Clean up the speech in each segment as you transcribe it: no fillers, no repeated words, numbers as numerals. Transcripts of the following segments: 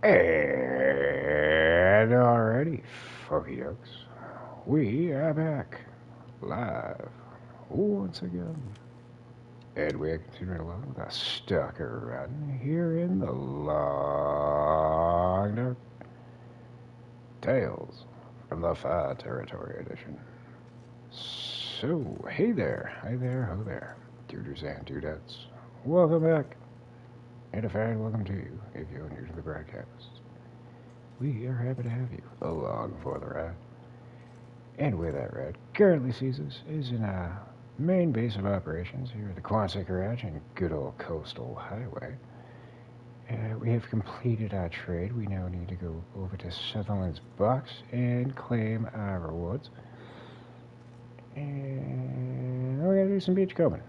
And already, folky dokes, we are back live once again. And we are continuing along with our Stalker run here in the Long Dark Tales from the Far Territory edition. So, hey there, hi there, ho there, duders and dudettes. Welcome back, and a fine welcome to you if you're new to the broadcast. We are happy to have you along for the ride. And where that ride currently sees us is in our main base of operations here at the Quonset Garage and good old Coastal Highway. We have completed our trade. We now need to go over to Sutherland's box and claim our rewards. And we're going to do some beachcombing.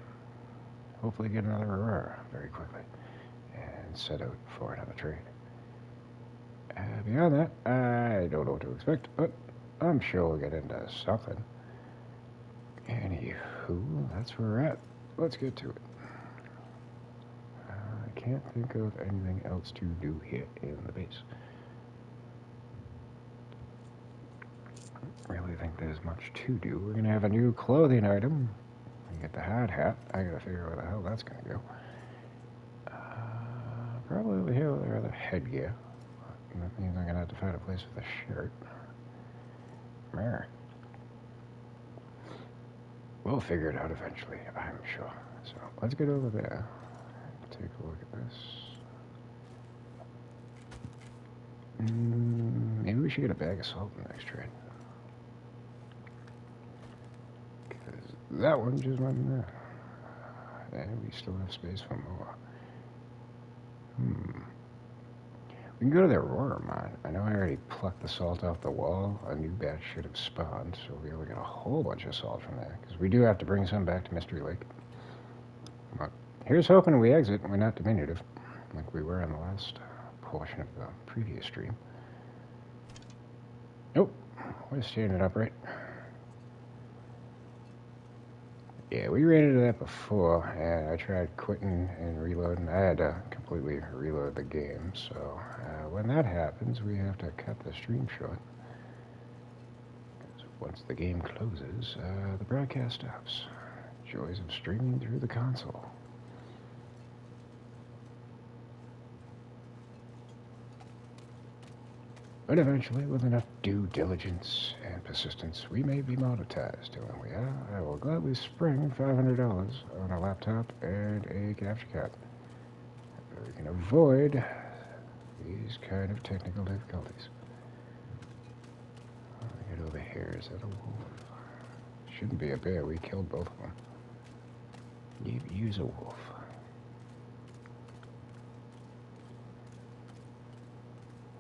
Hopefully get another Aurora very quickly and set out for another trade. Beyond that, I don't know what to expect, but I'm sure we'll get into something. Anywho, that's where we're at. Let's get to it. I can't think of anything else to do here in the base. I really think there's much to do. We're going to have a new clothing item. We get the hard hat. I got to figure out where the hell that's going to go. Probably over here with our other headgear. That means I'm going to have to find a place for the shirt. Mer. We'll figure it out eventually, I'm sure. So let's get over there. Take a look at this. Maybe we should get a bag of salt in the next trade. Because that one just went in there. And we still have space for more. We can go to the Aurora mine. I know I already plucked the salt off the wall. A new batch should have spawned, so we'll be able to get a whole bunch of salt from there. Because we do have to bring some back to Mystery Lake. But here's hoping we exit and we're not diminutive, like we were in the last portion of the previous stream. Nope, we're standing upright. Yeah, we ran into that before, and I tried quitting and reloading. I had to completely reload the game, so when that happens, we have to cut the stream short. Because once the game closes, the broadcast stops. Joys of streaming through the console. But eventually, with enough due diligence and persistence, we may be monetized. And when we are, I will gladly spring $500 on a laptop and a capture card. We can avoid these kind of technical difficulties. Get over here. Is that a wolf? Shouldn't be a bear. We killed both of them. Use a wolf.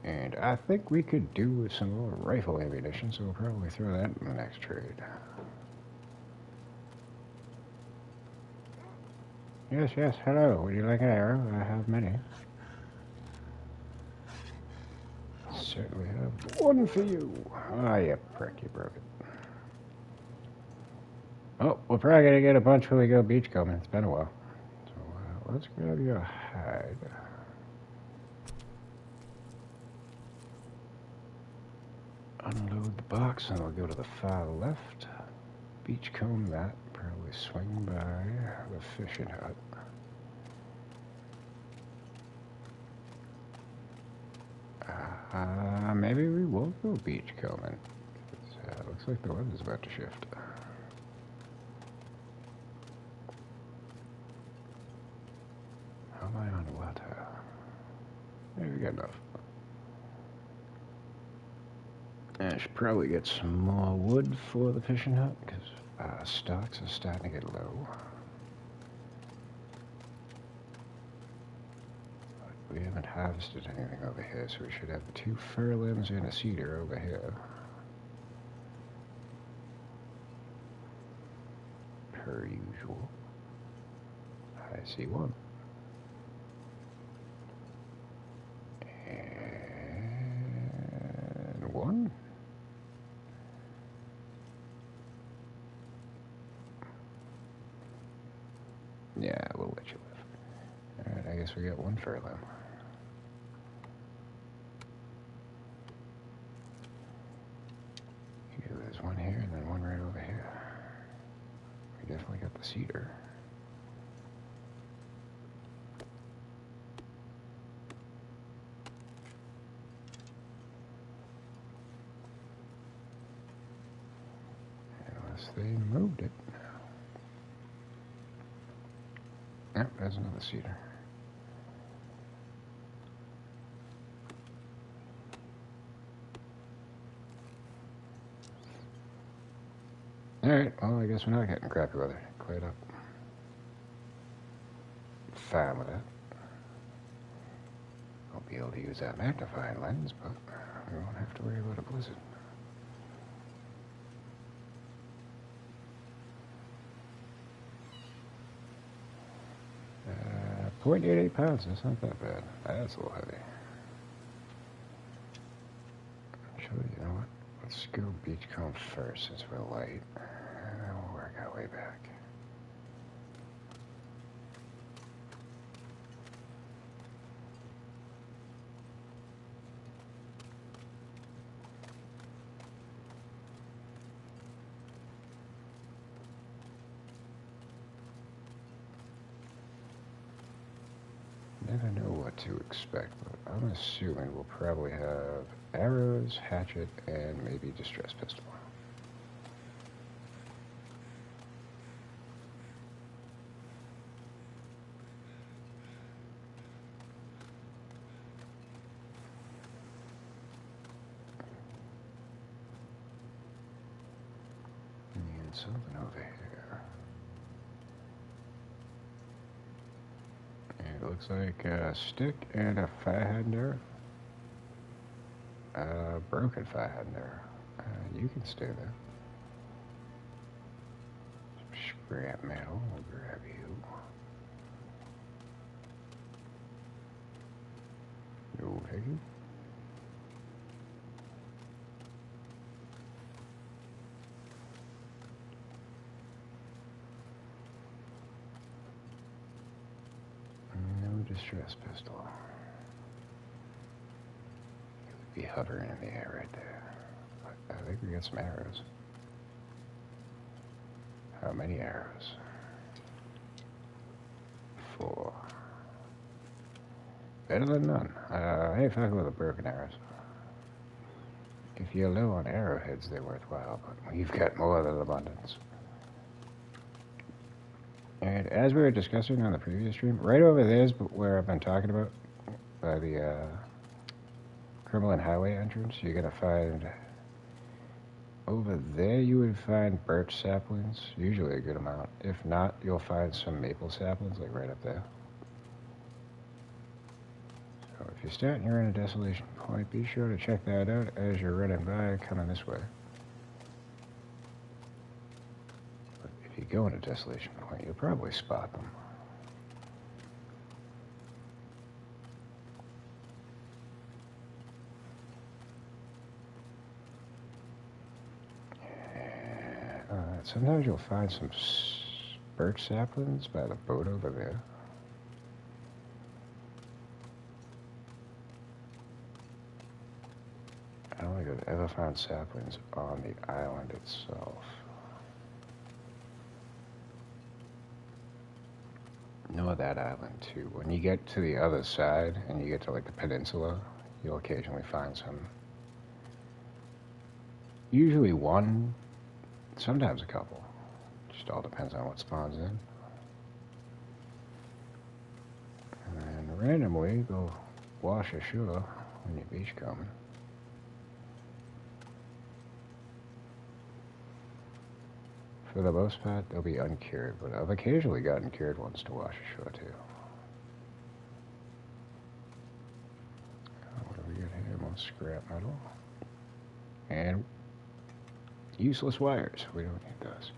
And I think we could do with some more rifle ammunition, so we'll probably throw that in the next trade. Yes, yes, hello. Would you like an arrow? I have many. Certainly have one for you. Ah, you prick, you broke it. Oh, we're probably going to get a bunch when we go beachcombing. It's been a while. So let's grab your hide. Unload the box and we'll go to the far left. Beachcomb that. Probably swing by the fishing hut. Maybe we will go beachcombing. Looks like the weather's about to shift. How am I on water? Maybe we got enough. I should probably get some more wood for the fishing hut, because stocks are starting to get low. But we haven't harvested anything over here, so we should have 2 fir limbs and a cedar over here. Per usual. I see one. And one. Yeah, we'll let you live. Alright, I guess we got 1 fur limb. cedar. Unless they moved it. Yep, there's another cedar. Alright, well, I guess we're not getting crappy weather. Cleared up. Fine with that. I'll be able to use that magnifying lens, but we won't have to worry about a blizzard. 0.88 pounds, that's not that bad. That's a little heavy. Actually, you know what? Let's go beachcomb first since we're light. And then we'll work our way back. Never know what to expect, but I'm assuming we'll probably have arrows, hatchet, and maybe distress pistol. And something over here. It looks like a stick and a firehead arrow. Broken firehead arrow. You can stay there. Some scrap metal. We'll grab you. No piggy. Distress pistol. It would be hovering in the air right there. But I think we got some arrows. How many arrows? 4. Better than none. Hey, fuck with the broken arrows. If you're low on arrowheads, they're worthwhile, but we've got more than abundance. And as we were discussing on the previous stream, right over there is where I've been talking about, by the Cumberland Highway entrance. You're going to find, over there you would find birch saplings, usually a good amount. If not, you'll find some maple saplings, like right up there. So if you're starting your own Desolation Point, be sure to check that out as you're running by coming this way. If you go into Desolation Point, you'll probably spot them. Sometimes you'll find some birch saplings by the boat over there. I don't think I've ever found saplings on the island itself. Nor that island too. When you get to the other side and you get to like the peninsula, you'll occasionally find some. Usually one, sometimes a couple. Just all depends on what spawns in. And then randomly go wash ashore when you're beachcombing. For the most part, they'll be uncured, but I've occasionally gotten cured ones to wash ashore too. What do we got here? More scrap metal. And useless wires. We don't need those.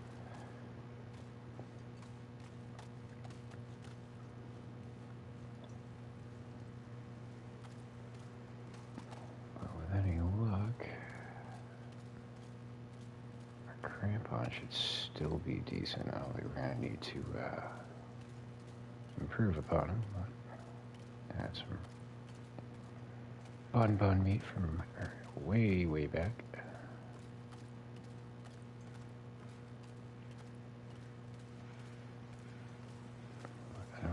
But with any luck, our crampon should still be decent. I don't think we're going to need to improve upon them, but add some bun meat from way back.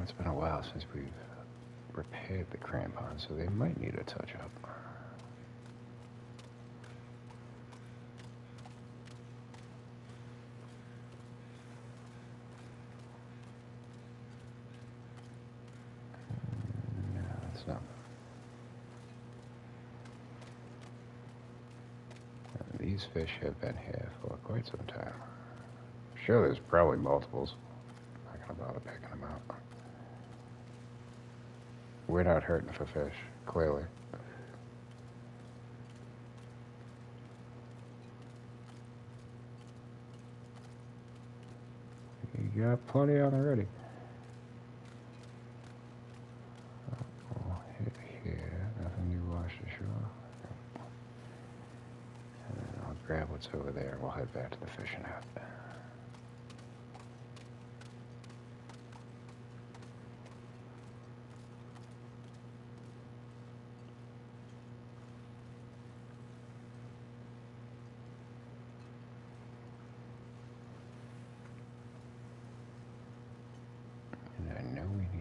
it's been a while since we've repaired the crampons, so they might need a touch-up. No, that's not. These fish have been here for quite some time. I'm sure there's probably multiples. Not gonna bother picking them out. We're not hurting for fish, clearly. You got plenty on already. We'll hit here. Nothing new washed ashore. And then I'll grab what's over there. We'll head back to the fishing hut.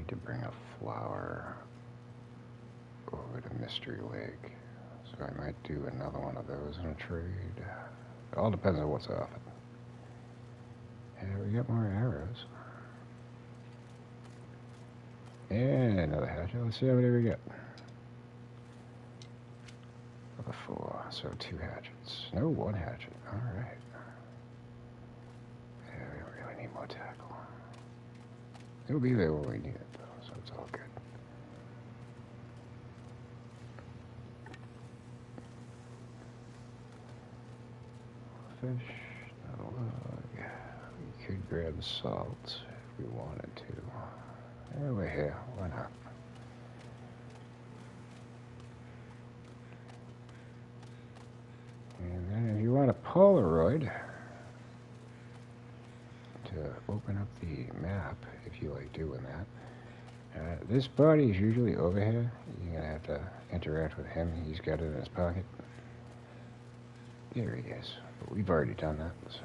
To bring a flower over to Mystery Lake. So I might do another one of those in a trade. It all depends on what's offered. And we got more arrows. And another hatchet. Let's see how many we get. Another 4. So 2 hatchets. No, 1 hatchet. Alright. Yeah, we don't really need more tackle. It'll be there when we need it, though, so it's all good. Fish, not a log. We could grab the salt if we wanted to. Yeah, we're here. Why not? And then if you want a Polaroid to open up the map, if you like doing that. This buddy is usually over here. You're going to have to interact with him. He's got it in his pocket. There he is. But we've already done that, so.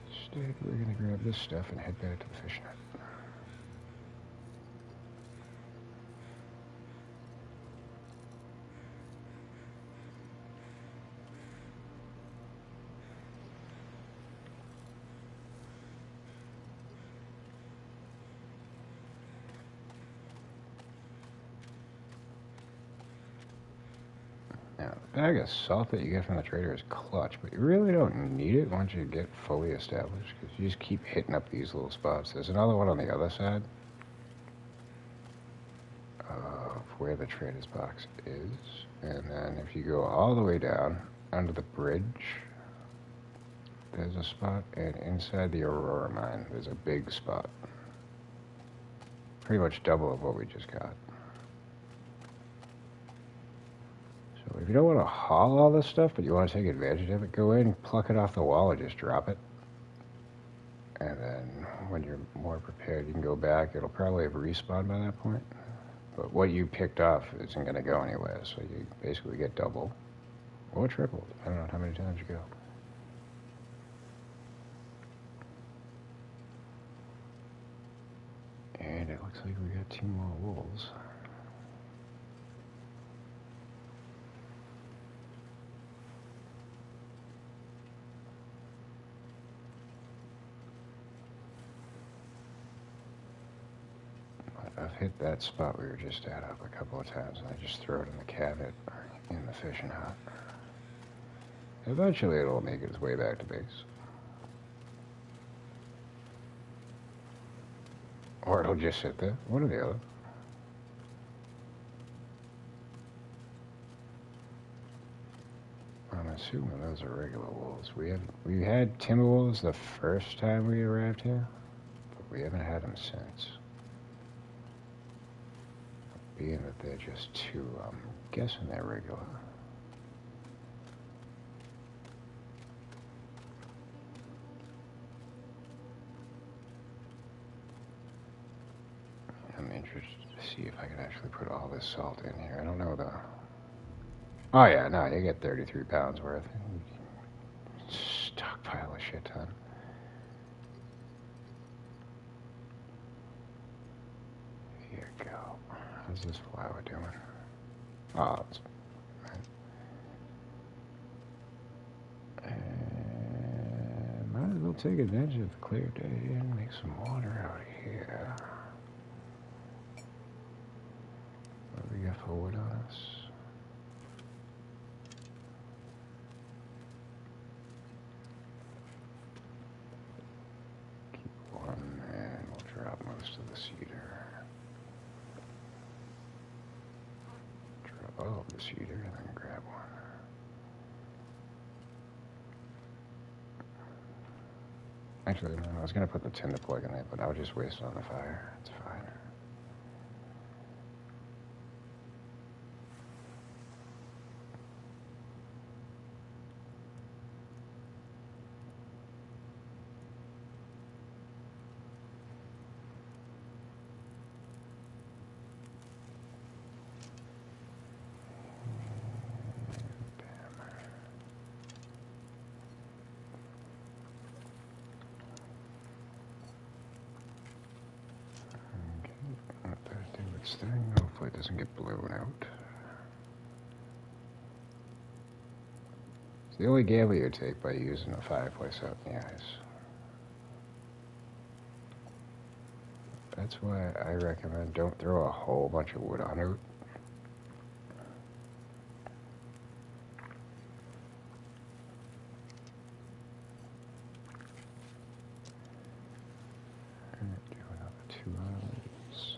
Instead, we're going to grab this stuff and head back to the fishing hut. Now, the bag of salt that you get from the trader is clutch, but you really don't need it once you get fully established, because you just keep hitting up these little spots. There's another one on the other side of where the trader's box is, and then if you go all the way down under the bridge, there's a spot, and inside the Aurora mine, there's a big spot. Pretty much double of what we just got. So if you don't want to haul all this stuff, but you want to take advantage of it, go in, pluck it off the wall, and just drop it. And then when you're more prepared, you can go back. It'll probably have respawned by that point. But what you picked off isn't going to go anywhere, so you basically get double or triple, depending on how many times you go. And it looks like we got 2 more wolves. I've hit that spot we were just at up a couple of times, and I just throw it in the cabinet in the fishing hut. Eventually it'll make its way back to base. Or it'll just sit there, one or the other. I'm assuming those are regular wolves. We had timber wolves the first time we arrived here, but we haven't had them since. Being that they're just 2, I'm guessing they're regular. I'm interested to see if I can actually put all this salt in here. I don't know the... Oh yeah, no, you get 33 pounds worth. Stockpile a shit ton. go. How's this flower doing? Oh, it's... And might as well take advantage of the clear day and make some water out here. What do we got for wood on us? Keep one, and we'll drop most of the cedar. Drop all of the cedar, and then grab one. Actually, no, I was going to put the tinder plug in there, but I'll just waste it on the fire. It's fine. Thing. Hopefully it doesn't get blown out. It's the only gamble you take by using a fireplace out in the ice. That's why I recommend don't throw a whole bunch of wood on it. Do another 2 hours.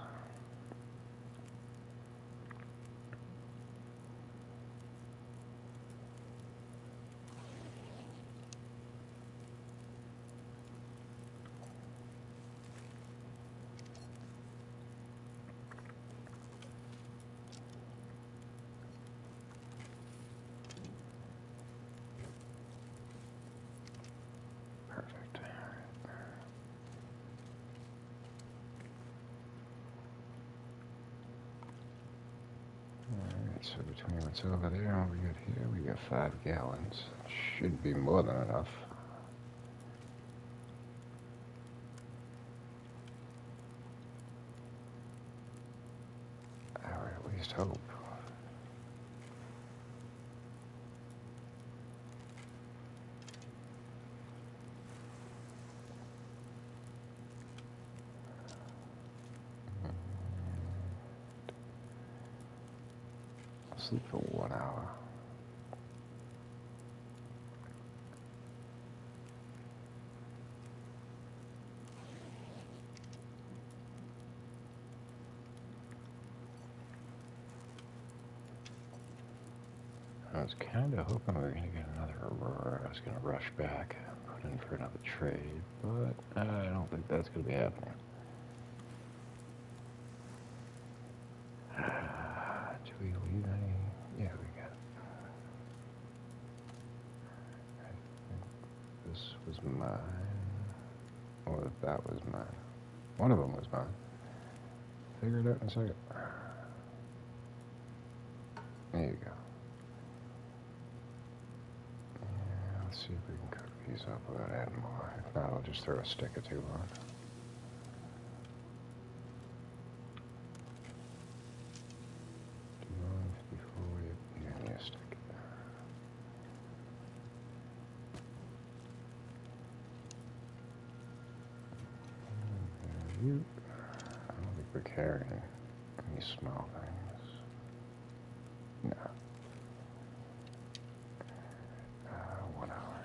So between what's over there and what we got here, we got 5 gallons. Should be more than enough. I would at least hope. Sleep for 1 hour. I was kind of hoping we were going to get another Aurora. I was going to rush back and put in for another trade, but I don't think that's going to be happening. Do we leave any? Yeah, we got. I think this was mine, or that was mine. One of them was mine. Figure it out in a second. There you go. Yeah, let's see if we can cook these up without adding more. If not, I'll just throw a stick or 2 on. I don't think we're carrying any small things. No. 1 hour.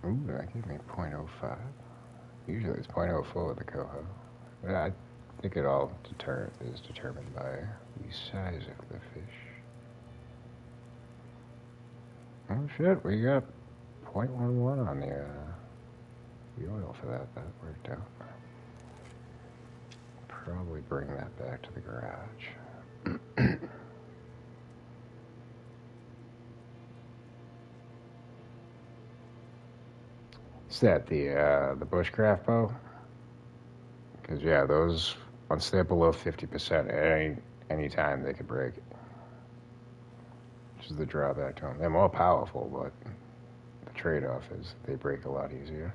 Ooh, that gave me 0.05. Usually it's 0.04 with the coho. But I think it all is determined by the size of the fish. Oh shit, we got 0.11 on the oil for that. That worked out. Probably bring that back to the garage. Is that the bushcraft bow? Because yeah, those once they're below 50%, any time they could break. Which is the drawback to them. They're more powerful, but the trade-off is they break a lot easier.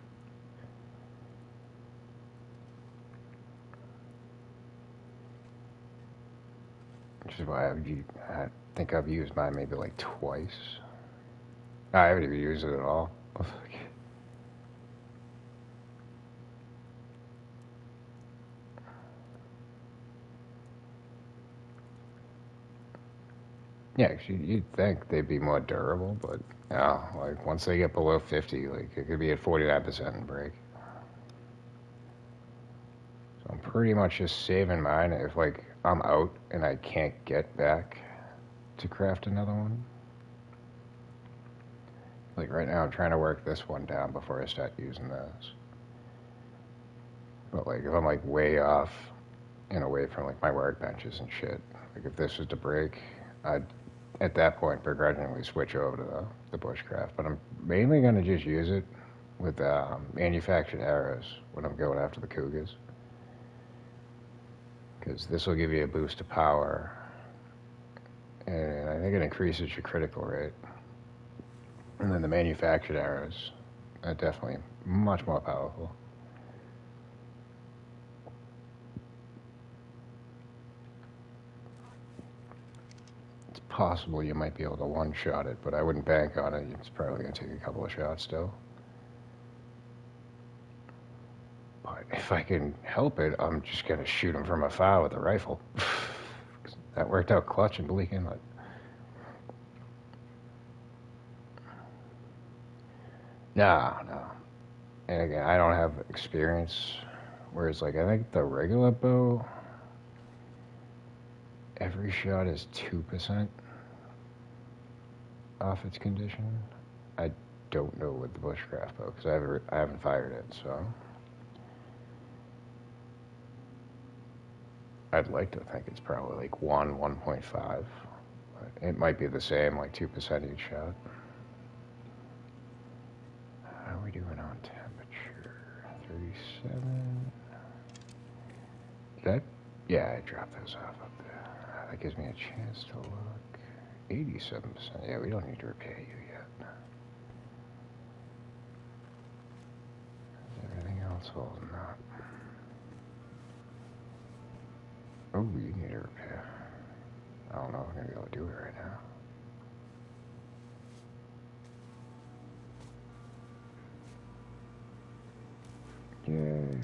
Which is why I think I've used mine maybe like twice. I haven't even used it at all. Yeah, you'd think they'd be more durable, but no, like once they get below 50, like it could be at 49% and break. So I'm pretty much just saving mine if like I'm out and I can't get back to craft another one. Like right now I'm trying to work this one down before I start using this. But like if I'm like way off and away from like my workbenches and shit, like if this was to break, I'd at that point begrudgingly switch over to the bushcraft. But I'm mainly going to just use it with manufactured arrows when I'm going after the cougars. Because this will give you a boost of power, and I think it increases your critical rate. And then the manufactured arrows are definitely much more powerful. It's possible you might be able to one-shot it, but I wouldn't bank on it. It's probably going to take a couple of shots still. But if I can help it, I'm just going to shoot him from afar with a rifle. That worked out clutch in Bleak Inlet. No. And again, I don't have experience. Whereas, like, I think the regular bow, every shot is 2% off its condition. I don't know with the bushcraft bow because I haven't fired it, so I'd like to think it's probably like 1.5. But it might be the same, like 2% each shot. How are we doing on temperature? 37. Yeah, I dropped those off up there. That gives me a chance to look. 87%. Yeah, we don't need to repair you yet. Is everything else holding up? Oh, you need a repair. I don't know if I'm going to be able to do it right now. Yay.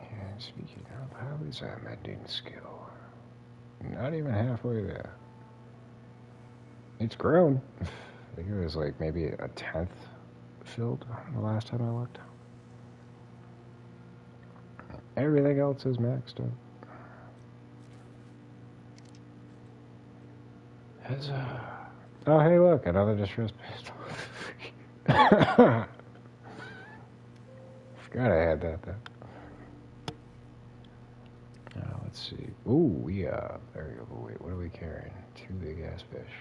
And speaking of, how is that mending skill? Not even halfway there. It's grown. I think it was like maybe a 10th filled the last time I looked. Everything else is maxed out. Oh, hey, look, another distress pistol. Forgot I had that there. Let's see. Ooh, we are very overweight. What are we carrying? 2 big ass fish.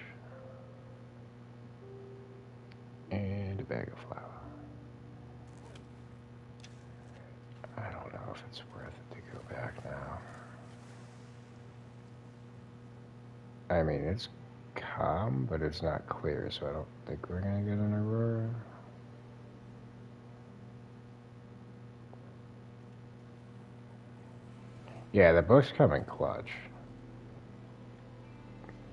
And a bag of flour. I don't know if it's worth it to go back now. I mean, it's calm, but it's not clear, so I don't think we're gonna get an aurora. Yeah, the books come in clutch.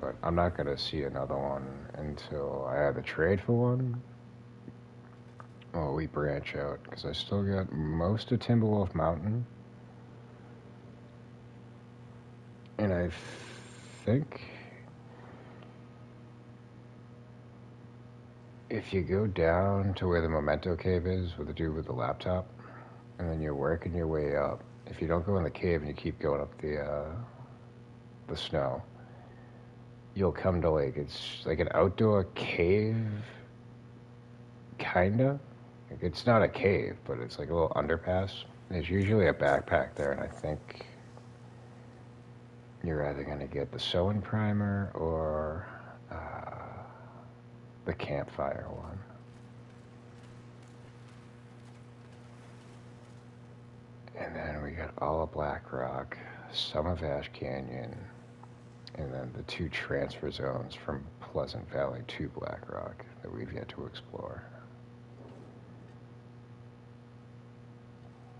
But I'm not gonna see another one until I have a trade for one. Oh, we branch out, because I still got most of Timberwolf Mountain. And I think if you go down to where the Memento Cave is, with the dude with the laptop, and then you're working your way up, if you don't go in the cave and you keep going up the snow, you'll come to like, it's like an outdoor cave, kinda. Like, it's not a cave, but it's like a little underpass. There's usually a backpack there, and I think you're either going to get the sewing primer or the campfire one. And then we got all of Black Rock, some of Ash Canyon, and then the 2 transfer zones from Pleasant Valley to Black Rock that we've yet to explore.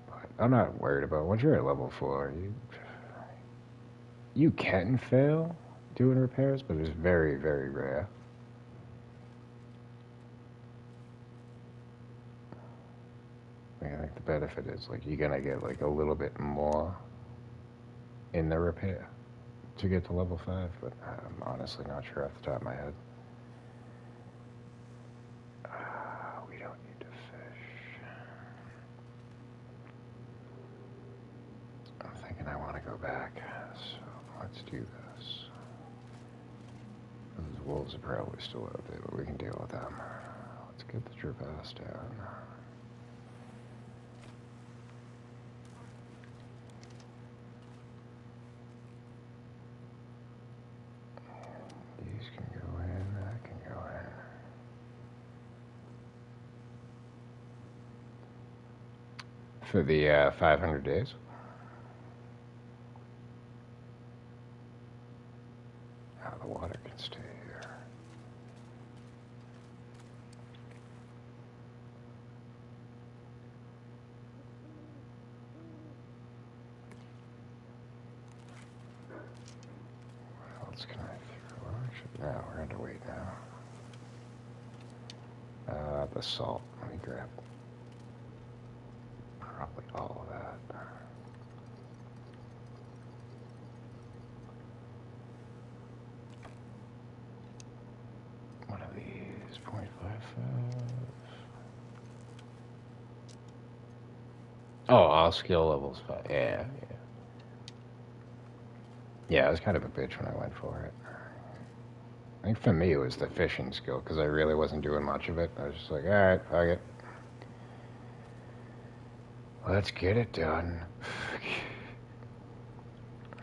But I'm not worried about once you're at level 4, you can fail doing repairs, but it's very, very rare. I think the benefit is like you're gonna get like a little bit more in the repair to get to level 5, but I'm honestly not sure off the top of my head. We don't need to fish. I'm thinking I want to go back, so let's do this. Those wolves are probably still out there, but we can deal with them. Let's get the traverse down. These can go in, that can go in. For the 500 days. Oh, the water can stay here. What else can I throw? Actually, no, we're going to wait now. The salt. Let me grab probably all of that. One of these, 0.55. Oh, all skill levels 5. Yeah. Yeah, I was kind of a bitch when I went for it. I think for me it was the fishing skill, because I really wasn't doing much of it. I was just like, alright, fuck it. Let's get it done.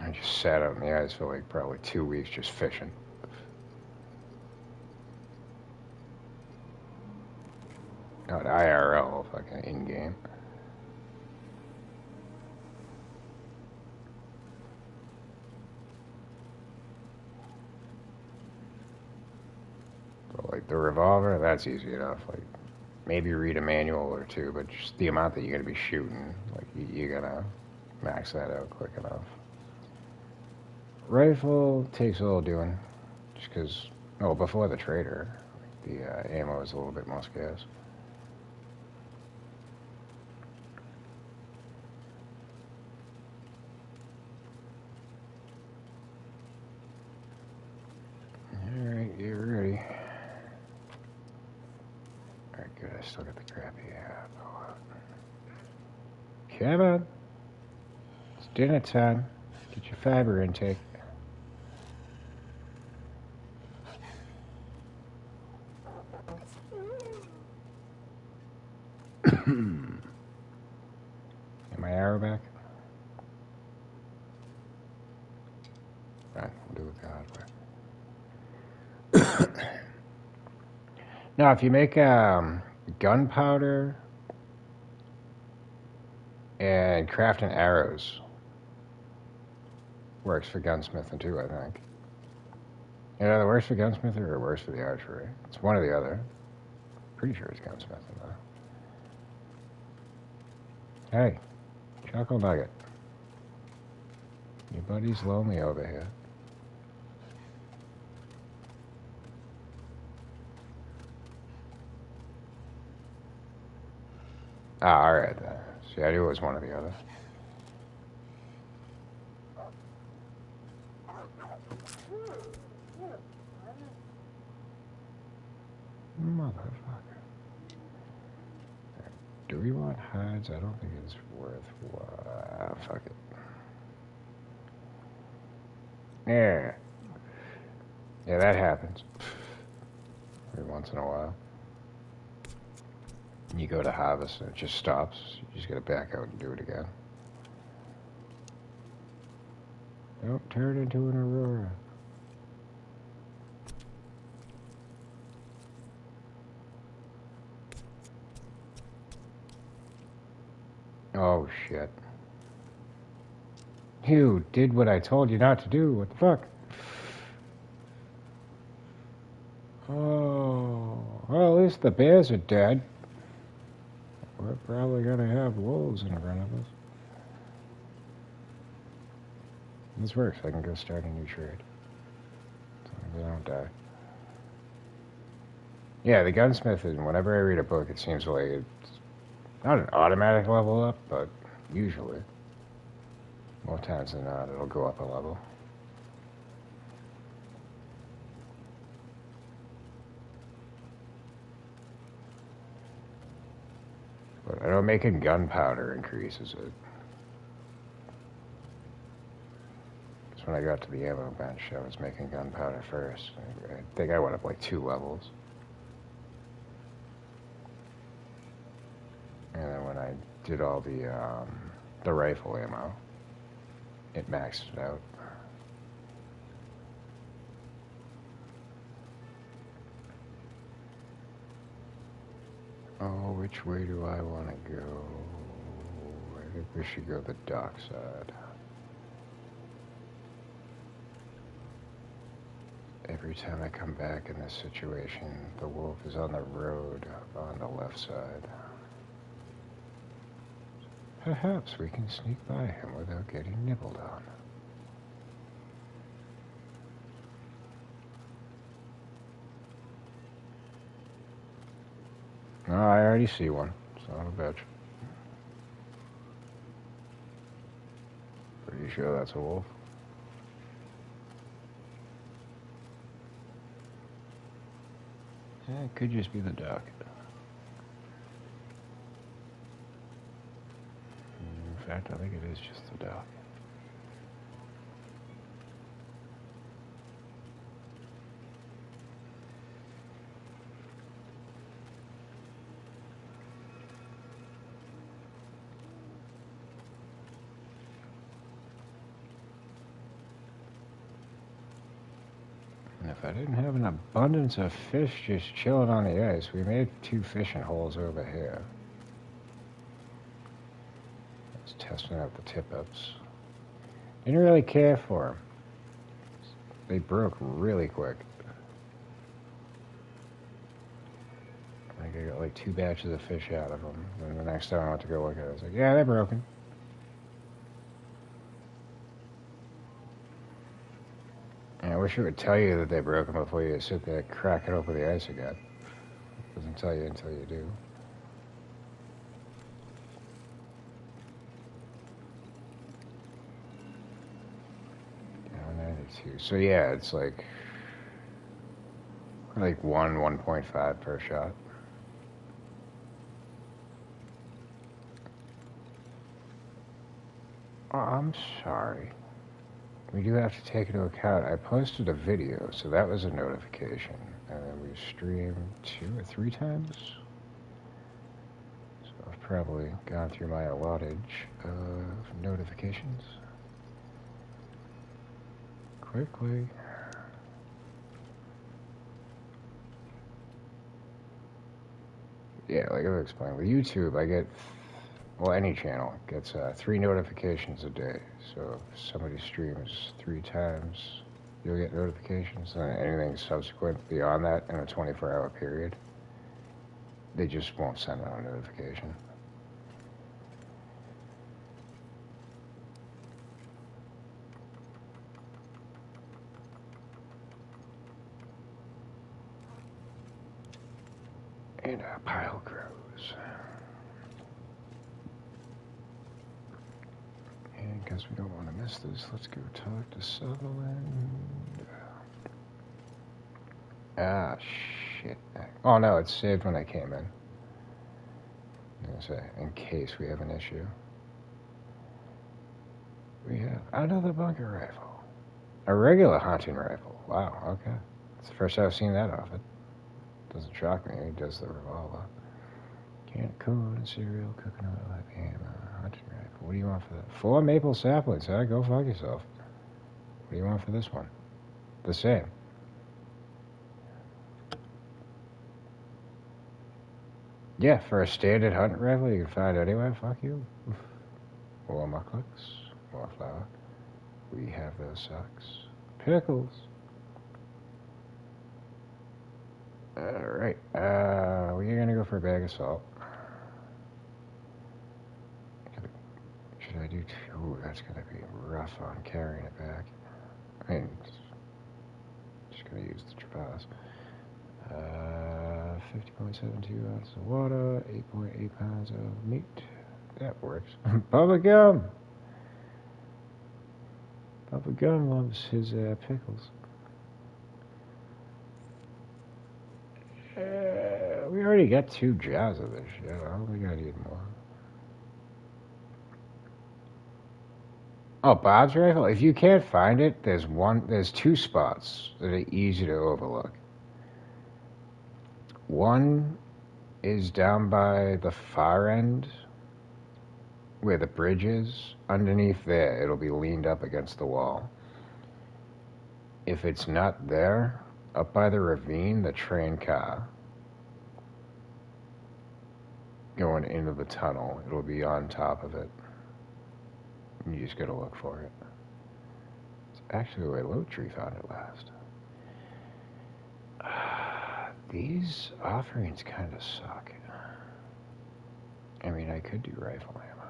I just sat out in the ice for like probably 2 weeks just fishing. Not IRL, fucking in-game. But like the revolver, that's easy enough. Like maybe read a manual or 2, but just the amount that you're gonna be shooting, like you gotta max that out quick enough. Rifle takes a little doing, just because. Oh, before the trader, the ammo is a little bit more scarce. Alright, get ready. Alright, good, I still got the crappy app. Come on. It's dinner time. Get your fiber intake. Get my arrow back. Alright, we'll do it the hard way. Now, if you make gunpowder and crafting arrows, works for gunsmithing too, I think. It either works for gunsmithing or it works for the archery. It's one or the other. Pretty sure it's gunsmithing though. Hey, Chuckle Nugget. Your buddy's lonely over here. Ah, alright then. See, I knew it was one or the other. Motherfucker. Do we want hides? I don't think it's worth. Fuck it. Yeah. Yeah, that happens. Every once in a while. You go to harvest and it just stops. You just gotta back out and do it again. Don't turn into an aurora. Oh shit. You did what I told you not to do. What the fuck? Oh, well, at least the bears are dead. We're probably gonna have wolves in front of us. This works. I can go start a new trade. As long as I don't die. Yeah, the gunsmith is, whenever I read a book, it seems like it's not an automatic level up, but usually. More times than not, it'll go up a level. But I know making gunpowder increases it. Because when I got to the ammo bench, I was making gunpowder first. I think I went up like 2 levels. And then when I did all the rifle ammo, it maxed it out. Oh, which way do I want to go? I think we should go the dock side. Every time I come back in this situation, the wolf is on the road on the left side. Perhaps we can sneak by him without getting nibbled on. No, I already see one. Son of a bitch. Pretty sure that's a wolf. Yeah, it could just be the duck. In fact, I think it is just the duck. And if I didn't have an abundance of fish just chilling on the ice, we made 2 fishing holes over here. I was testing out the tip-ups. Didn't really care for them. They broke really quick. I think I got like 2 batches of fish out of them. And the next time I went to go look at it, I was like, yeah, they're broken. And I wish it would tell you that they're broken before you sit there cracking open the ice again. It doesn't tell you until you do. Yeah, 92. So yeah, it's like 1.5 per shot. Oh, I'm sorry. We do have to take into account, I posted a video, so that was a notification. And then we streamed 2 or 3 times. So I've probably gone through my allottage of notifications. Quickly. Yeah, like I explained, with YouTube, I get, well, any channel gets 3 notifications a day. So if somebody streams 3 times, you'll get notifications. And anything subsequent beyond that in a 24-hour period, they just won't send out a notification. And a pile grows. And because we don't want to miss this, let's go talk to Sutherland. Ah, shit. Oh no, it's saved when I came in. I'm gonna say, in case we have an issue. We have another bunker rifle. A regular hunting rifle. Wow, okay. It's the first time I've seen that off it. Doesn't shock me. He does the revolver. Canned corn, cereal, coconut oil, hammer, hunting rifle. What do you want for that? 4 maple saplings, huh? Go fuck yourself. What do you want for this one? The same. Yeah, for a standard hunting rifle you can find anywhere. Fuck you. More mucklets, more flour. We have those sucks. Pickles. Alright, we're gonna go for a bag of salt. Should I do two? Ooh, that's gonna be rough on carrying it back. I mean, just gonna use the trapaz. 50.72 ounces of water, 8.8 pounds of meat. That works. Bubba Gum! Bubba Gum loves his pickles. We already got 2 jars of this shit. I don't think I need more. Oh, Bob's rifle? If you can't find it, there's 2 spots that are easy to overlook. One is down by the far end, where the bridge is. Underneath there, it'll be leaned up against the wall. If it's not there, up by the ravine, the train car going into the tunnel, it'll be on top of it. You just gotta look for it. It's actually where Low Tree found it last. These offerings kind of suck. I mean, I could do rifle ammo.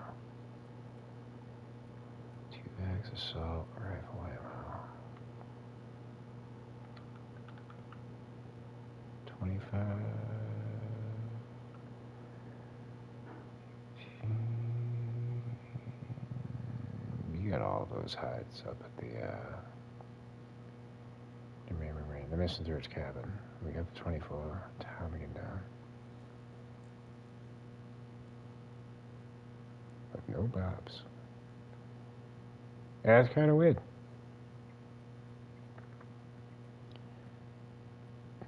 2 bags of salt, rifle ammo. 25. You got all those hides up at the Missing Thread's cabin. We got the 24. Timing down. But no Bobs. Yeah, that's kind of weird.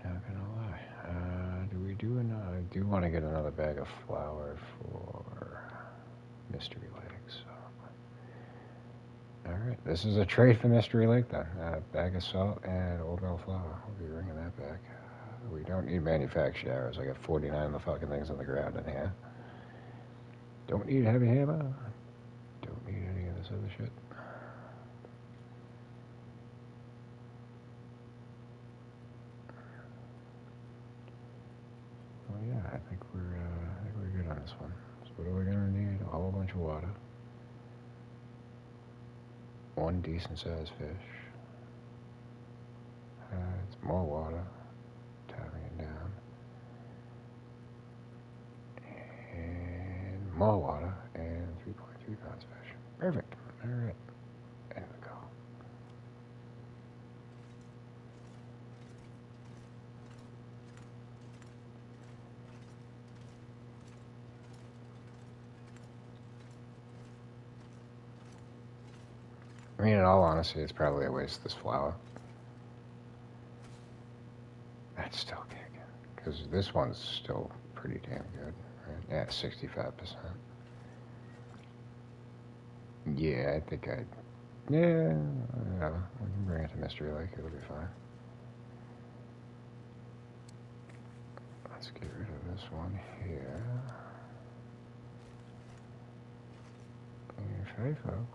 Not gonna lie. Do we do another? I do want to get another bag of flour for Mystery Lake. So, all right, this is a trade for Mystery Lake then. A bag of salt and Old Bell flour. We'll be bringing that back. We don't need manufactured arrows. I got 49 of the fucking things on the ground in here. Don't need heavy hammer. Don't need any of this other shit. Oh yeah, I think we're good on this one. So what are we gonna need? A whole bunch of water. 1 decent sized fish. It's more water. Tapping it down. And more water and 3.3 pounds fish. Perfect. All right. End of the call. I mean, in all honesty, it's probably a waste of this flour. That's still kicking. Because this one's still pretty damn good. Right? Yeah, 65%. Yeah, I think yeah, whatever. We can bring it to Mystery Lake. It'll be fine. Let's get rid of this one here. And FIFO.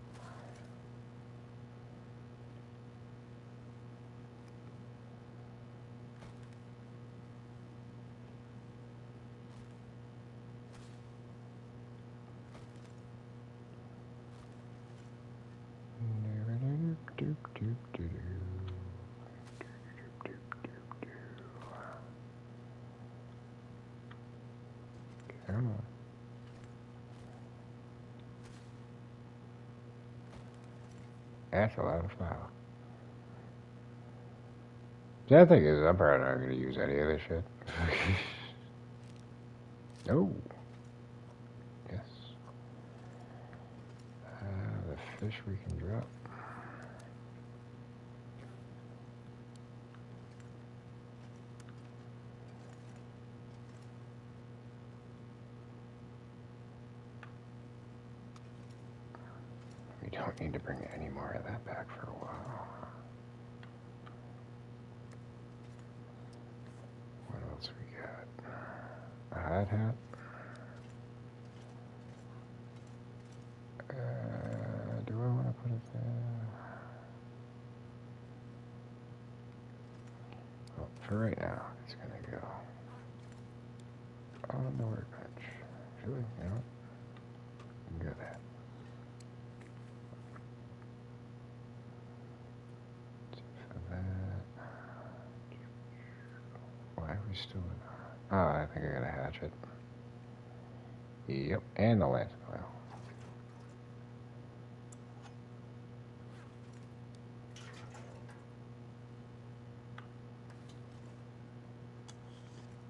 Come on. That's a lot of flour. The thing is, I'm probably not going to use any of this shit. No. Yes. The fish we can drop. We don't need to bring any more of that back for a while. What else we got? A hide hat. Do I want to put it there? for right now, it's gonna go on the workbench. Actually, you know what? Go there. For that. Why are we still in? Oh, I think I gotta hatch it. Yep, and the lance oil.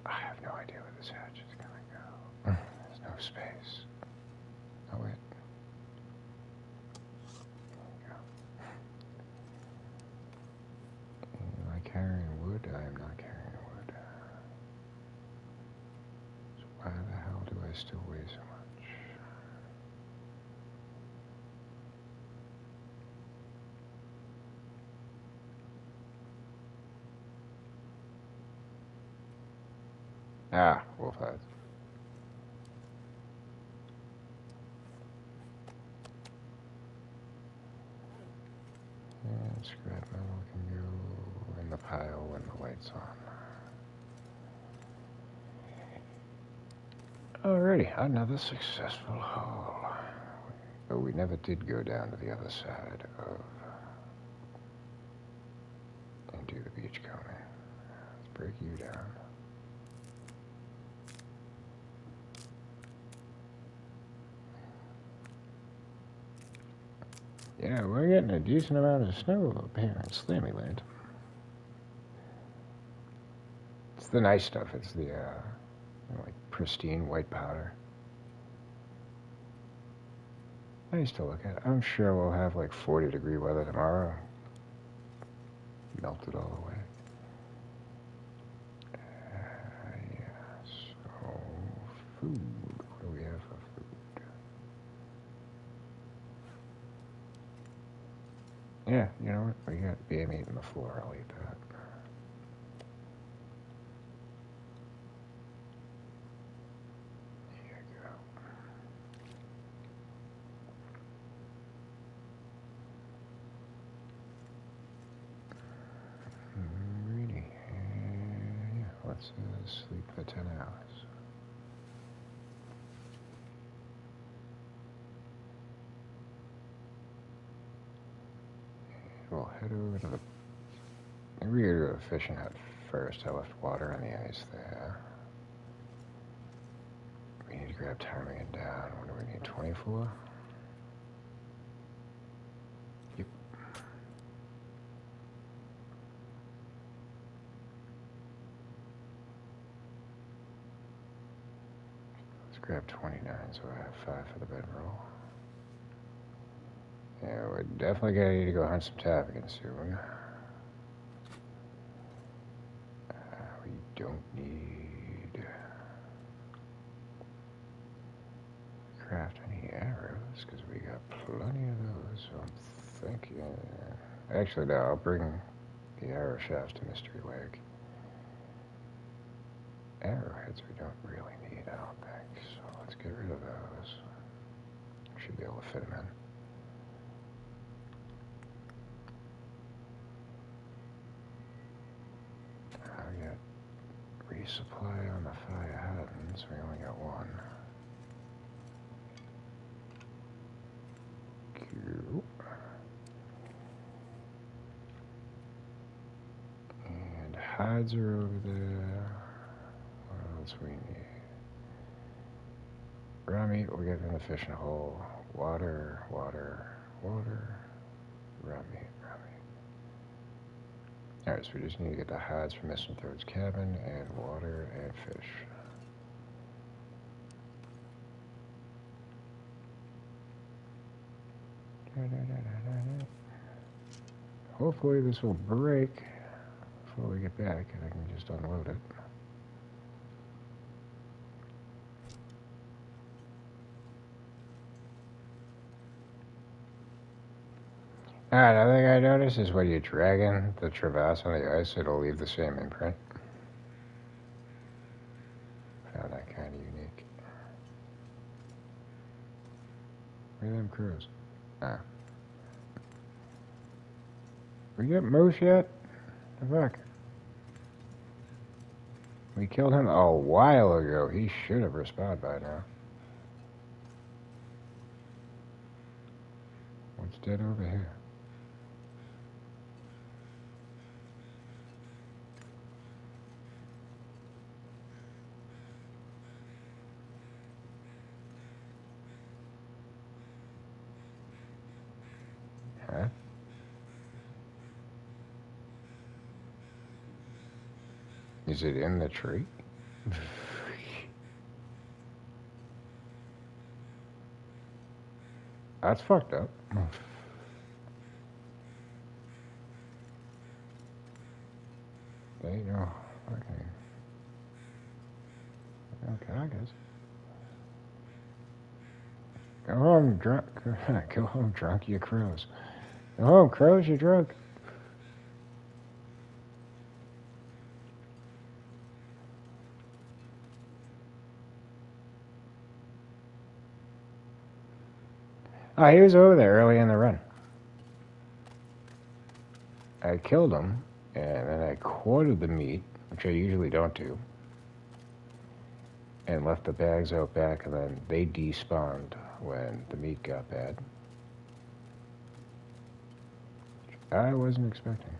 I have no idea where this hatch is gonna go. There's no space. Oh wait. There we go. Am I carrying wood? I am not carrying wood. So why the hell do I still weigh so much? Ah, wolf hides. And scrap metal can go in the pile when the light's on. Alrighty, another successful haul. But we never did go down to the other side of and do the beachcombing. Let's break you down. Yeah, we're getting a decent amount of snow up here in Slammyland. It's the nice stuff. It's the like pristine white powder. Nice to look at. I'm sure we'll have like 40-degree weather tomorrow. Melted all the way. Yes. So, food. What do we have for food? Yeah, you know what? We got beer meat on the floor. I'll eat that. Here you go. Alrighty. Yeah, let's sleep for 10 hours. We'll head over to the... Maybe we gotta go to the fishing hut first. I left water on the ice there. We need to grab ptarmigan down. What do we need, 24? Yep. Let's grab 29 so I have 5 for the bedroll. Yeah, we're definitely gonna need to go hunt some ptarmigan soon. We don't need craft any arrows because we got plenty of those. So I'm thinking. Actually, no, I'll bring the arrow shafts to Mystery Lake. Arrowheads we don't really need, I don't think. So let's get rid of those. Should be able to fit them in. We got resupply on the fire hardens. We only got one. Cute. And hides are over there. What else we need? Raw meat we'll get in the fishing hole. Water, water, water. Raw meat, raw meat. Alright, so we just need to get the hides from Mr. Third's cabin, and water, and fish. Hopefully this will break before we get back, and I can just unload it. Another thing I noticed is when you're dragging the crevasse on the ice, it'll leave the same imprint. Found that kind of unique. Where are them crows? Ah. We get moose yet? The fuck? We killed him a while ago. He should have respawned by now. What's dead over here? Huh? Is it in the tree? That's fucked up. There you go. Okay. Okay, I guess. Go home, drunk. Go home, drunk, you crows. Go home, crows, you drunk. Oh, he was over there early in the run. I killed him, and then I quartered the meat, which I usually don't do, and left the bags out back, and then they despawned when the meat got bad. I wasn't expecting.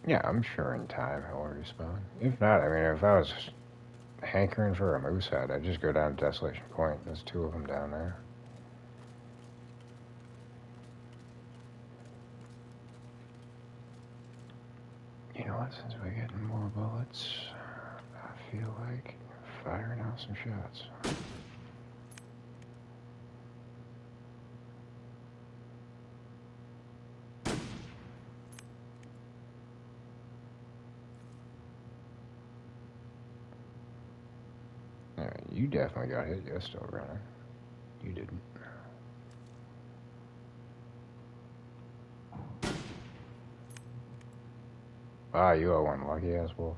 Yeah, I'm sure in time he'll respawn. If not, I mean, if I was hankering for a moose head, I'd just go down to Desolation Point. There's 2 of them down there. You know what, since we're getting more bullets, I feel like firing out some shots. Yeah, you definitely got hit. You're still running. You didn't. Ah, you are one lucky ass wolf.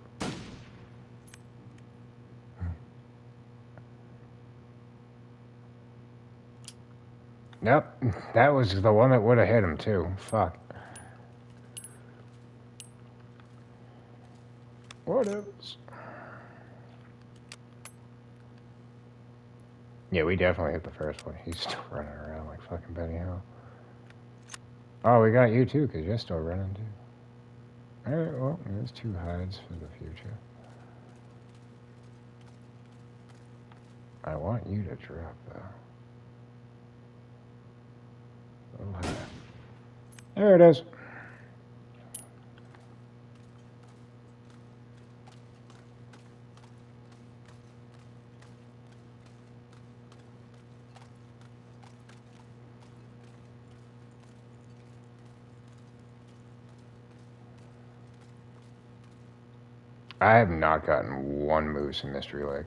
Yep, that was the one that would have hit him too. Fuck. What else? Yeah, we definitely hit the first one. He's still running around like fucking Benny Hill. Oh, we got you too, because you're still running too. Alright, well, there's 2 hides for the future. I want you to drop, though. Oh, hi. There it is. I have not gotten 1 moose in Mystery Lake.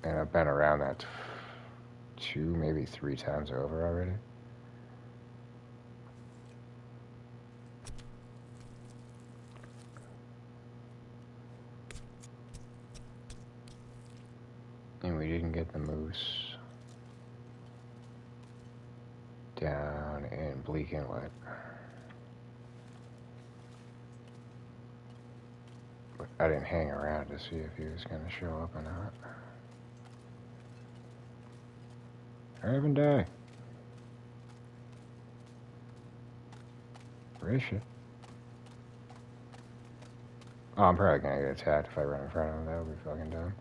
And I've been around that 2, maybe 3 times over already. And we didn't get the moose down in Bleak Inlet. But I didn't hang around to see if he was going to show up or not. Hurry up and die. Where is she? Oh, I'm probably going to get attacked if I run in front of him. That would be fucking dumb.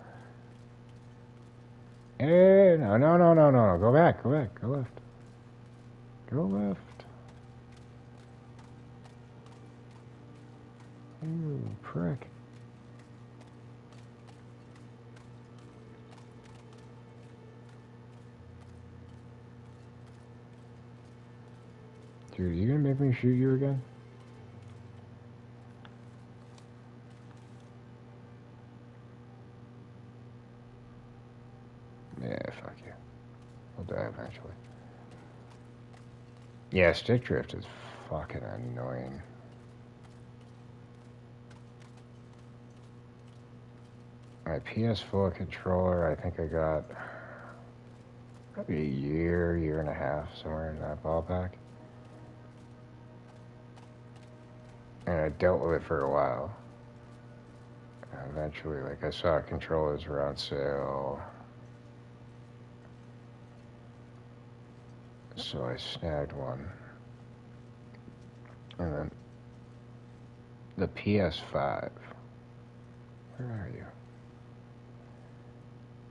Hey, no. Go back. Go left. Go left. You prick. Dude, are you gonna make me shoot you again? Yeah, fuck you. I'll die eventually. Yeah, stick drift is fucking annoying. My PS4 controller, I think I got probably a year and a half, somewhere in that ballpark. And I dealt with it for a while. And eventually, like, I saw controllers were on sale. So I snagged one. And then the PS5. Where are you?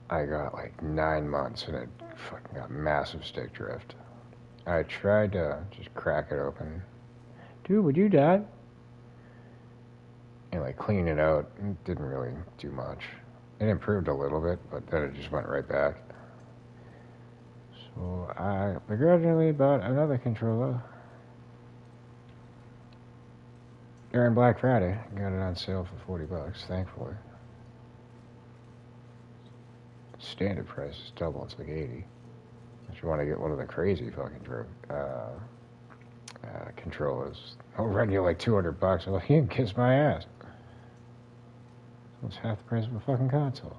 I got like 9 months and it fucking got massive stick drift. I tried to just crack it open. Dude, would you die? And like clean it out. It didn't really do much. It improved a little bit, but then it just went right back. So I begrudgingly bought another controller. During Black Friday, got it on sale for $40, thankfully. Standard price is double, it's like 80. If you want to get one of the crazy fucking controllers, I'll run you like $200. Well, you can kiss my ass. It's half the price of a fucking console.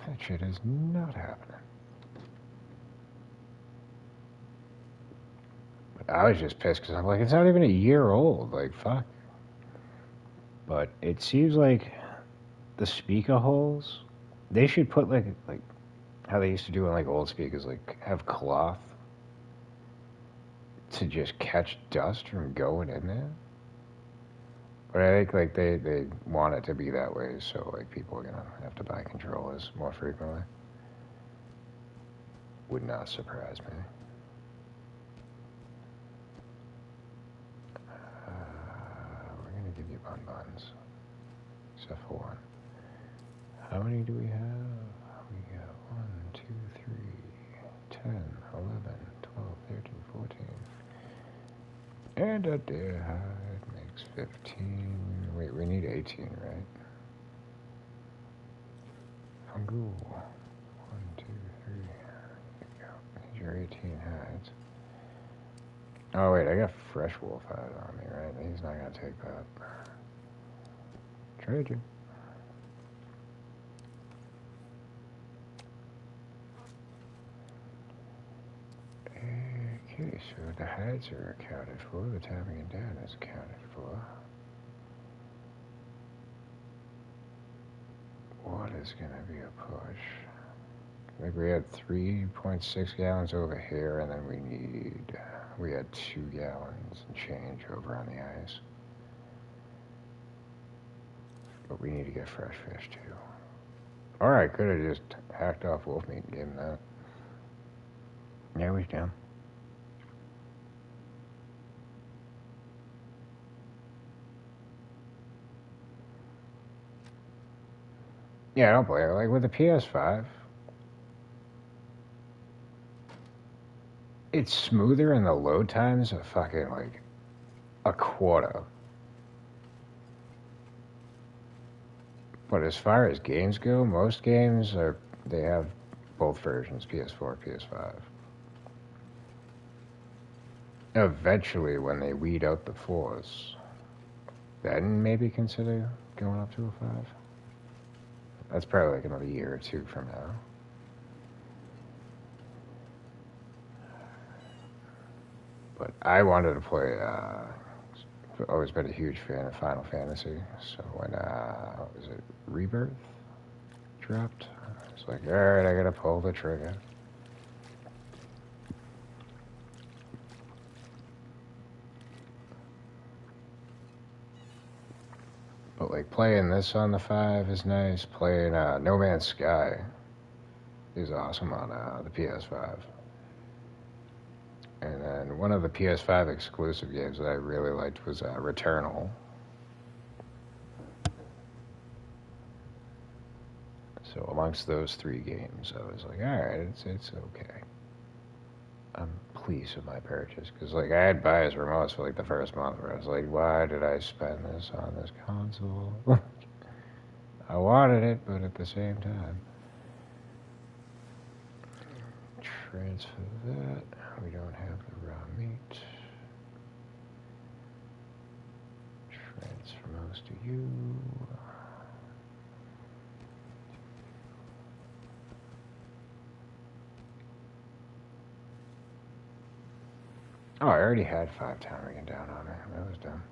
That shit is not happening. But I was just pissed because I'm like, it's not even a year old. Like, fuck. But it seems like the speaker holes, they should put like how they used to do in like old speakers, like have cloth to just catch dust from going in there. But I think like they want it to be that way, so like people are gonna have to buy controllers more frequently. Would not surprise me. We're gonna give you bonbons, except for one. How many do we have? We got 1, 2, 3, 10, 11, 12, 13, 14. And a deer hide makes 15. Wait, we need 18, right? Fungal. 1, 2, 3. There you go. Here's your 18 hides. Oh, wait, I got fresh wolf hide on me, right? He's not going to take that. Trade you. Okay, so the hides are accounted for. The tapping and down is accounted for. What is going to be a push? I think we had 3.6 gallons over here, and then we had 2 gallons and change over on the ice. But we need to get fresh fish too. Or I could have just hacked off wolf meat and gave him that. Yeah, we can. Yeah, I don't blame it. Like with the PS5, it's smoother and the load times are fucking like a quarter. But as far as games go, most games they have both versions, PS4, PS5. Eventually, when they weed out the 4s, then maybe consider going up to a 5. That's probably like another year or 2 from now. But I wanted to play, I've always been a huge fan of Final Fantasy. So when, what was it, Rebirth dropped? I was like, alright, I gotta pull the trigger. But like playing this on the 5 is nice. Playing No Man's Sky is awesome on the PS5. And then one of the PS5 exclusive games that I really liked was Returnal. So amongst those 3 games, I was like, alright, it's okay. I'm pleased with my purchase. Because like I had buyer's remorse for like the first month where I was like, why did I spend this on this console? I wanted it, but at the same time. Transfer that. We don't have the raw meat. Friends for most of you. Oh, I already had 5 towering down on her. That was dumb.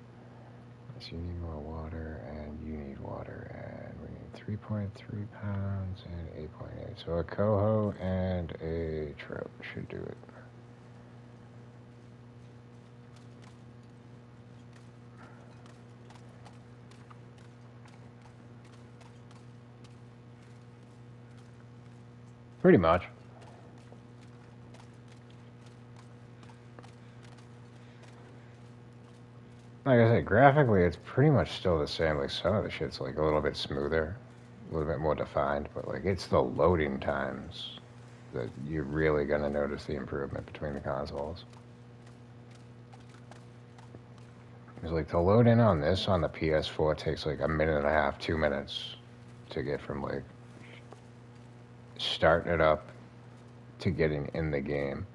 So you need more water, and you need water, and we need 3.3 pounds and 8.8. So a coho and a trout should do it. Pretty much. Like I said, graphically, it's pretty much still the same. Like, some of the shit's, like, a little bit smoother, a little bit more defined, but, like, it's the loading times that you're really going to notice the improvement between the consoles. It's like, to load in on this on the PS4 takes, like, a minute and a half, 2 minutes to get from, like, starting it up to getting in the game.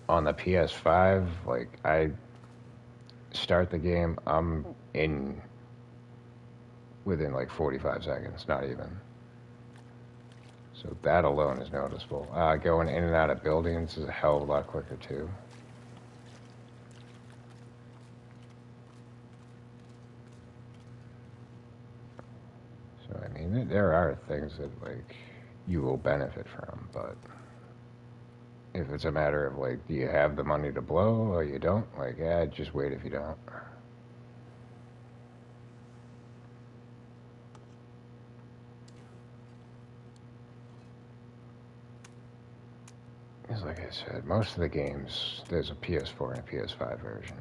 On the PS5, like, I start the game, I'm in within like 45 seconds, not even. So that alone is noticeable. Going in and out of buildings is a hell of a lot quicker too. So I mean, there are things that like you will benefit from, but if it's a matter of like, do you have the money to blow or you don't, like, yeah, just wait if you don't. Because like I said, most of the games, there's a PS4 and a PS5 version,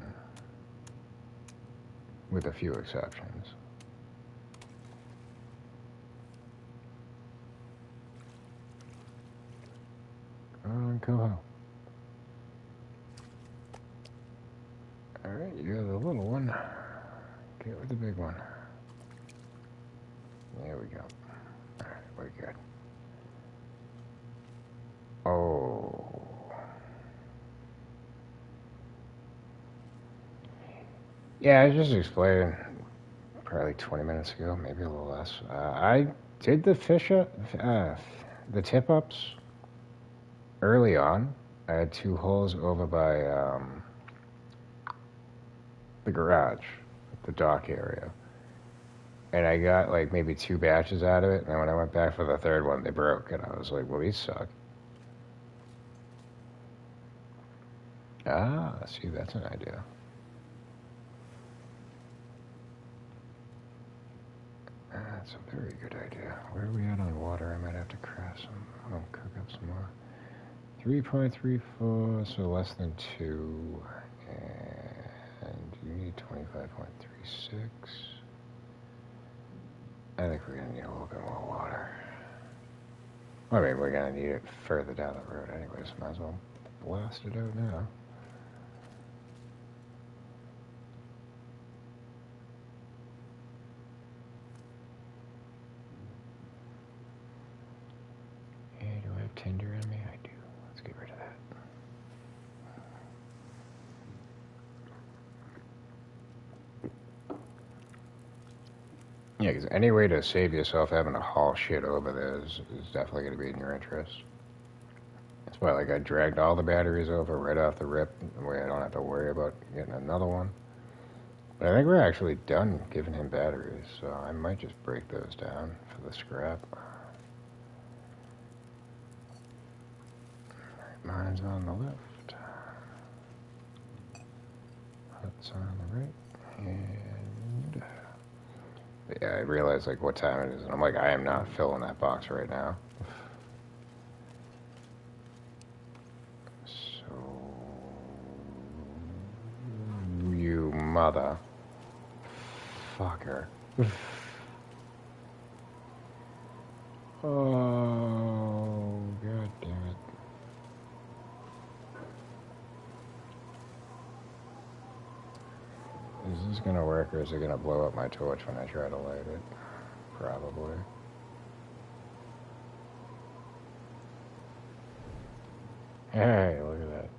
with a few exceptions. Coho. Alright, you're the little one. Get with the big one. There we go. Alright, we're good. Oh. Yeah, I just explained probably 20 minutes ago, maybe a little less. I did the the tip-ups early on. I had 2 holes over by the garage, the dock area. And I got like maybe 2 batches out of it, and then when I went back for the 3rd one, they broke, and I was like, well, these suck. Ah, see, that's an idea. That's a very good idea. Where are we at on water? I might have to craft some. I'll cook up some more. 3.34, so less than 2. And you need 25.36. I think we're going to need a little bit more water. I mean, we're going to need it further down the road anyways. Might as well blast it out now. Hey, do I have tinder on me? I do. Let's get rid of that. Yeah, because any way to save yourself having to haul shit over there is definitely going to be in your interest. That's why, like, I dragged all the batteries over right off the rip, the way I don't have to worry about getting another one. But I think we're actually done giving him batteries, so I might just break those down for the scrap. Mine's on the left. Hut's on the right. And... But yeah, I realized, like, what time it is, and I'm like, I am not filling that box right now. So... You mother... fucker. Oh, god damn it. Is this gonna work, or is it gonna blow up my torch when I try to light it? Probably. Hey, look at that.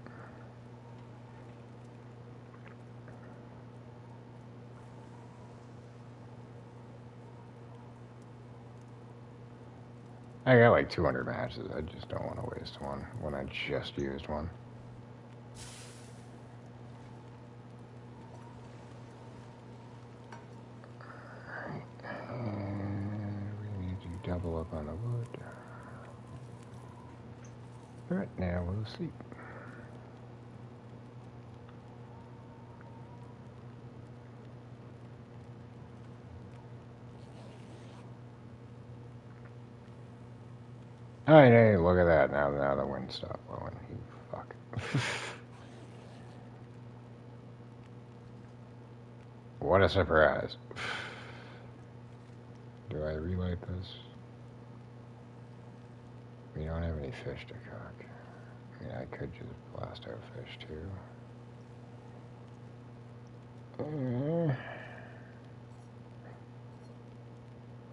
I got like 200 matches. I just don't want to waste one when I just used one. Alright. And we need to double up on the wood. But now we'll sleep. Alright, hey, look at that. Now the wind stopped blowing. You fuck. What a surprise. Do I relight this? We don't have any fish to cook. I mean, I could just blast out fish too. Why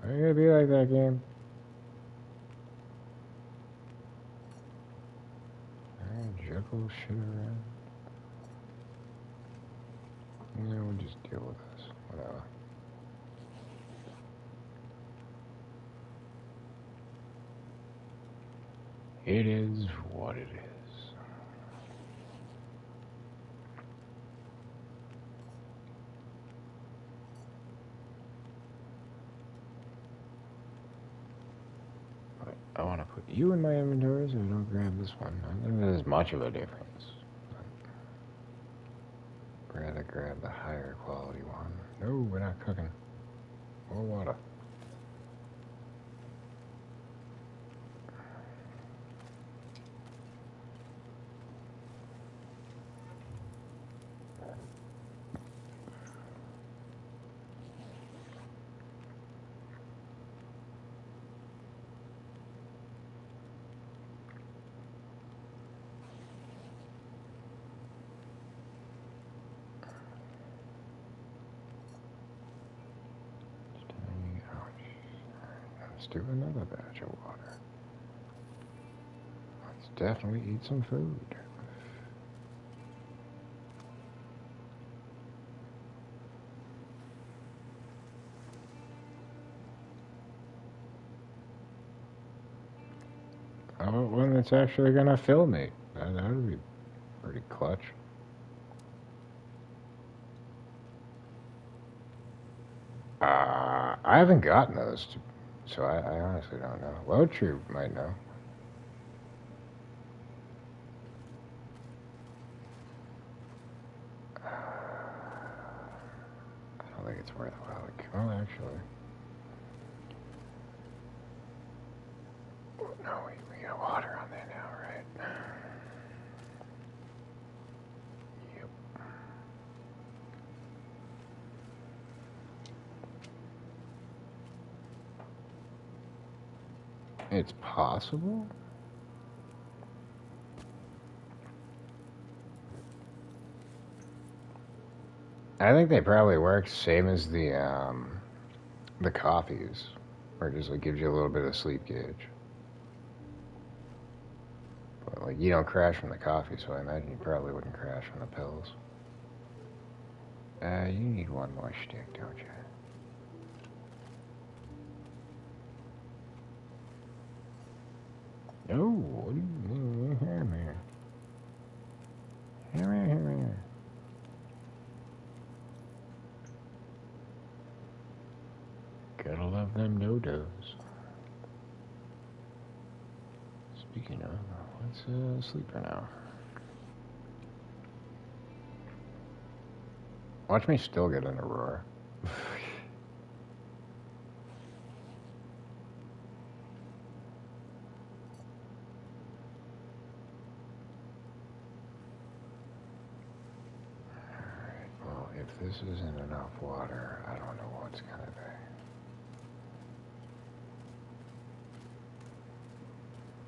are you gonna be like that, game? Juggle shit around. Yeah, we'll just deal with this. Whatever. It is what it is. But I want to put you in my inventory so I don't grab this one. I don't think there's much of a difference. I'd rather grab the higher quality one. No, we're not cooking. More water. Let's do another batch of water. Let's definitely eat some food. How about one that's actually gonna fill me? That would be pretty clutch. I haven't gotten those, so I honestly don't know. Lotrue might know. I don't think it's worthwhile. Well, actually. No, we got water on there now, right? Yep. It's possible? I think they probably work same as the coffees, where it just like gives you a little bit of sleep gauge. But like you don't crash from the coffee, so I imagine you probably wouldn't crash from the pills. You need one more stick, don't you? Oh, what do you mean? Here. Gotta love them no-dos. Speaking of, let's sleep for now. Watch me still get an aurora. Alright, well, if this isn't enough water, I don't know what's gonna be.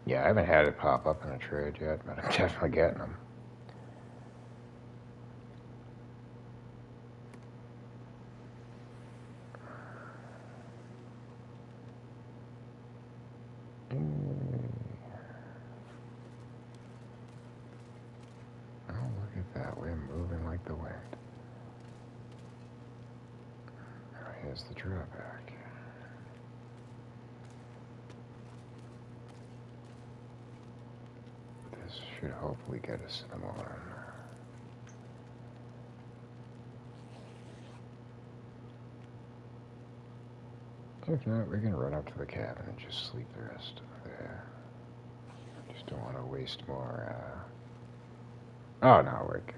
Yeah, I haven't had it pop up in a trade yet, but I'm definitely getting them. Oh, look at that. We're moving like the wind. Now here's the drawback. should hopefully get us in the morning. If not, we can run up to the cabin and just sleep the rest there. Just don't want to waste more, Oh, no, we're good.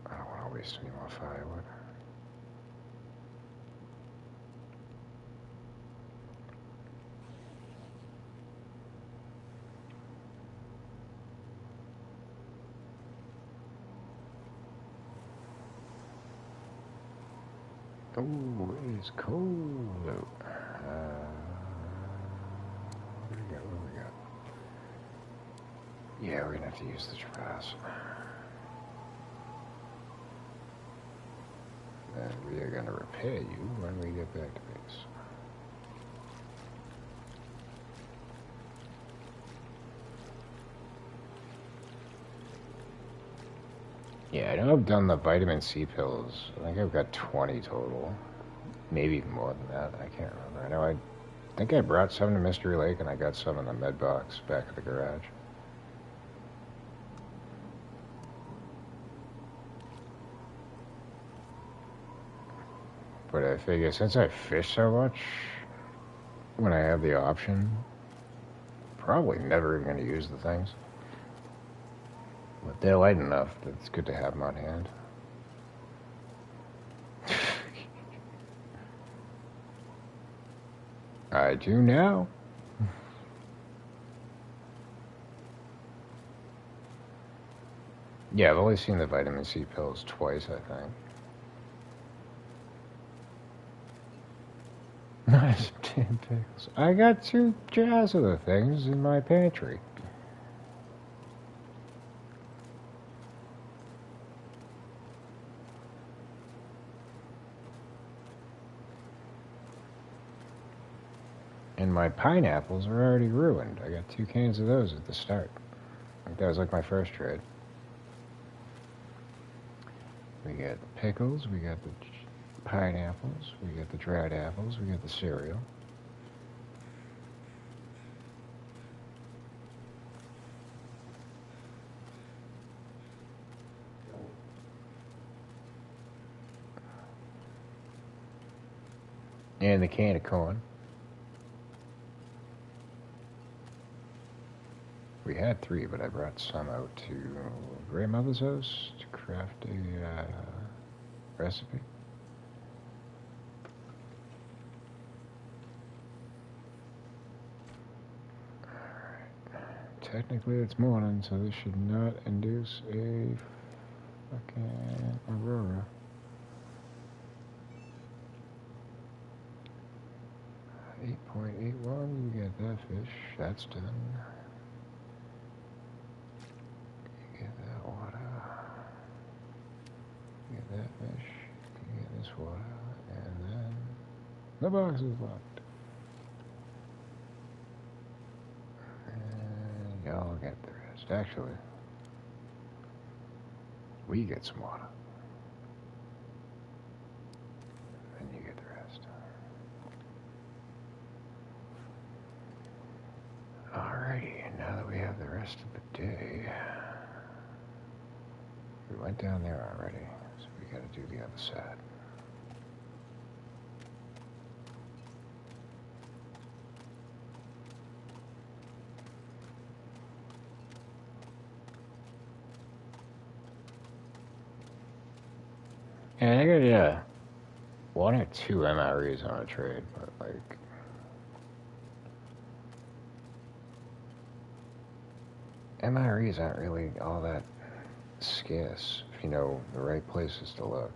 I don't want to waste any more firewood. Oh, it is cold out. What do we got? What do we got? Yeah, we're gonna have to use the trash. And we are gonna repair you when we get back to base. Yeah, I know I've done the vitamin C pills. I think I've got 20 total. Maybe even more than that. I can't remember. I know I think I brought some to Mystery Lake and I got some in the med box back at the garage. But I figure since I fish so much, when I have the option, probably never even going to use the things. But they're light enough that it's good to have them on hand. I do now. Yeah, I've only seen the vitamin C pills twice, I think. Nice damn pickles. I got 2 jars of the things in my pantry. And my pineapples are already ruined. I got 2 cans of those at the start. I think that was like my first trade. We got the pickles, we got the pineapples, we got the dried apples, we got the cereal. And the can of corn. We had 3, but I brought some out to grandmother's house to craft a recipe. Alright. Technically it's morning, so this should not induce a fucking aurora. 8.81, you get that fish, that's done. You get that water. You get that fish. You get this water. And then the box is locked. And y'all get the rest. Actually, we get some water. And you get the rest. Alrighty, and now that we have the rest of the day, we went down there already, so we gotta do the other side. And I got, yeah, 1 or 2 MREs on a trade, but like, MREs aren't really all that scarce if you know the right places to look.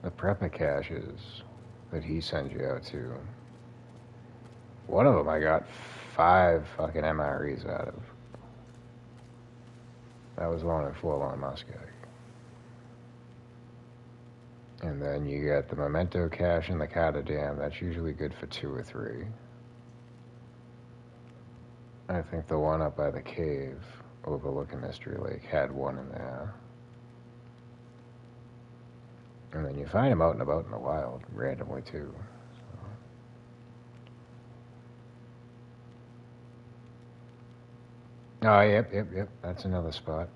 The prepper caches that he sends you out to, one of them I got 5 fucking MREs out of. That was one in Forlorn Muscat. And then you get the Memento cache and the Cata Dam. That's usually good for 2 or 3. I think the one up by the cave overlooking Mystery Lake had 1 in there. And then you find them out and about in the wild, randomly too. So. Oh, yep. That's another spot.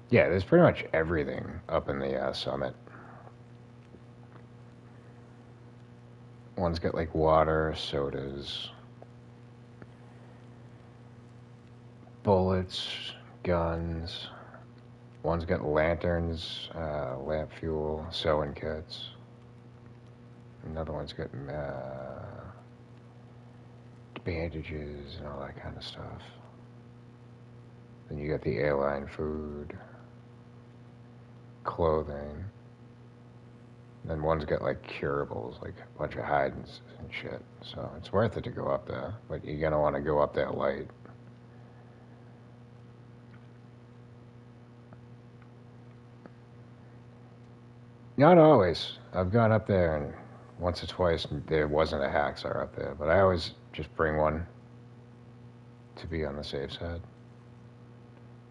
Yeah, there's pretty much everything up in the summit. One's got like water, sodas, bullets, guns. One's got lanterns, lamp fuel, sewing kits. Another one's got bandages and all that kind of stuff. Then you got the airline food, clothing. Then one's got like curables, like a bunch of hidings and shit. So it's worth it to go up there, but you're gonna want to go up there light. Not always. I've gone up there and once or twice there wasn't a hacksaw up there, but I always just bring one to be on the safe side.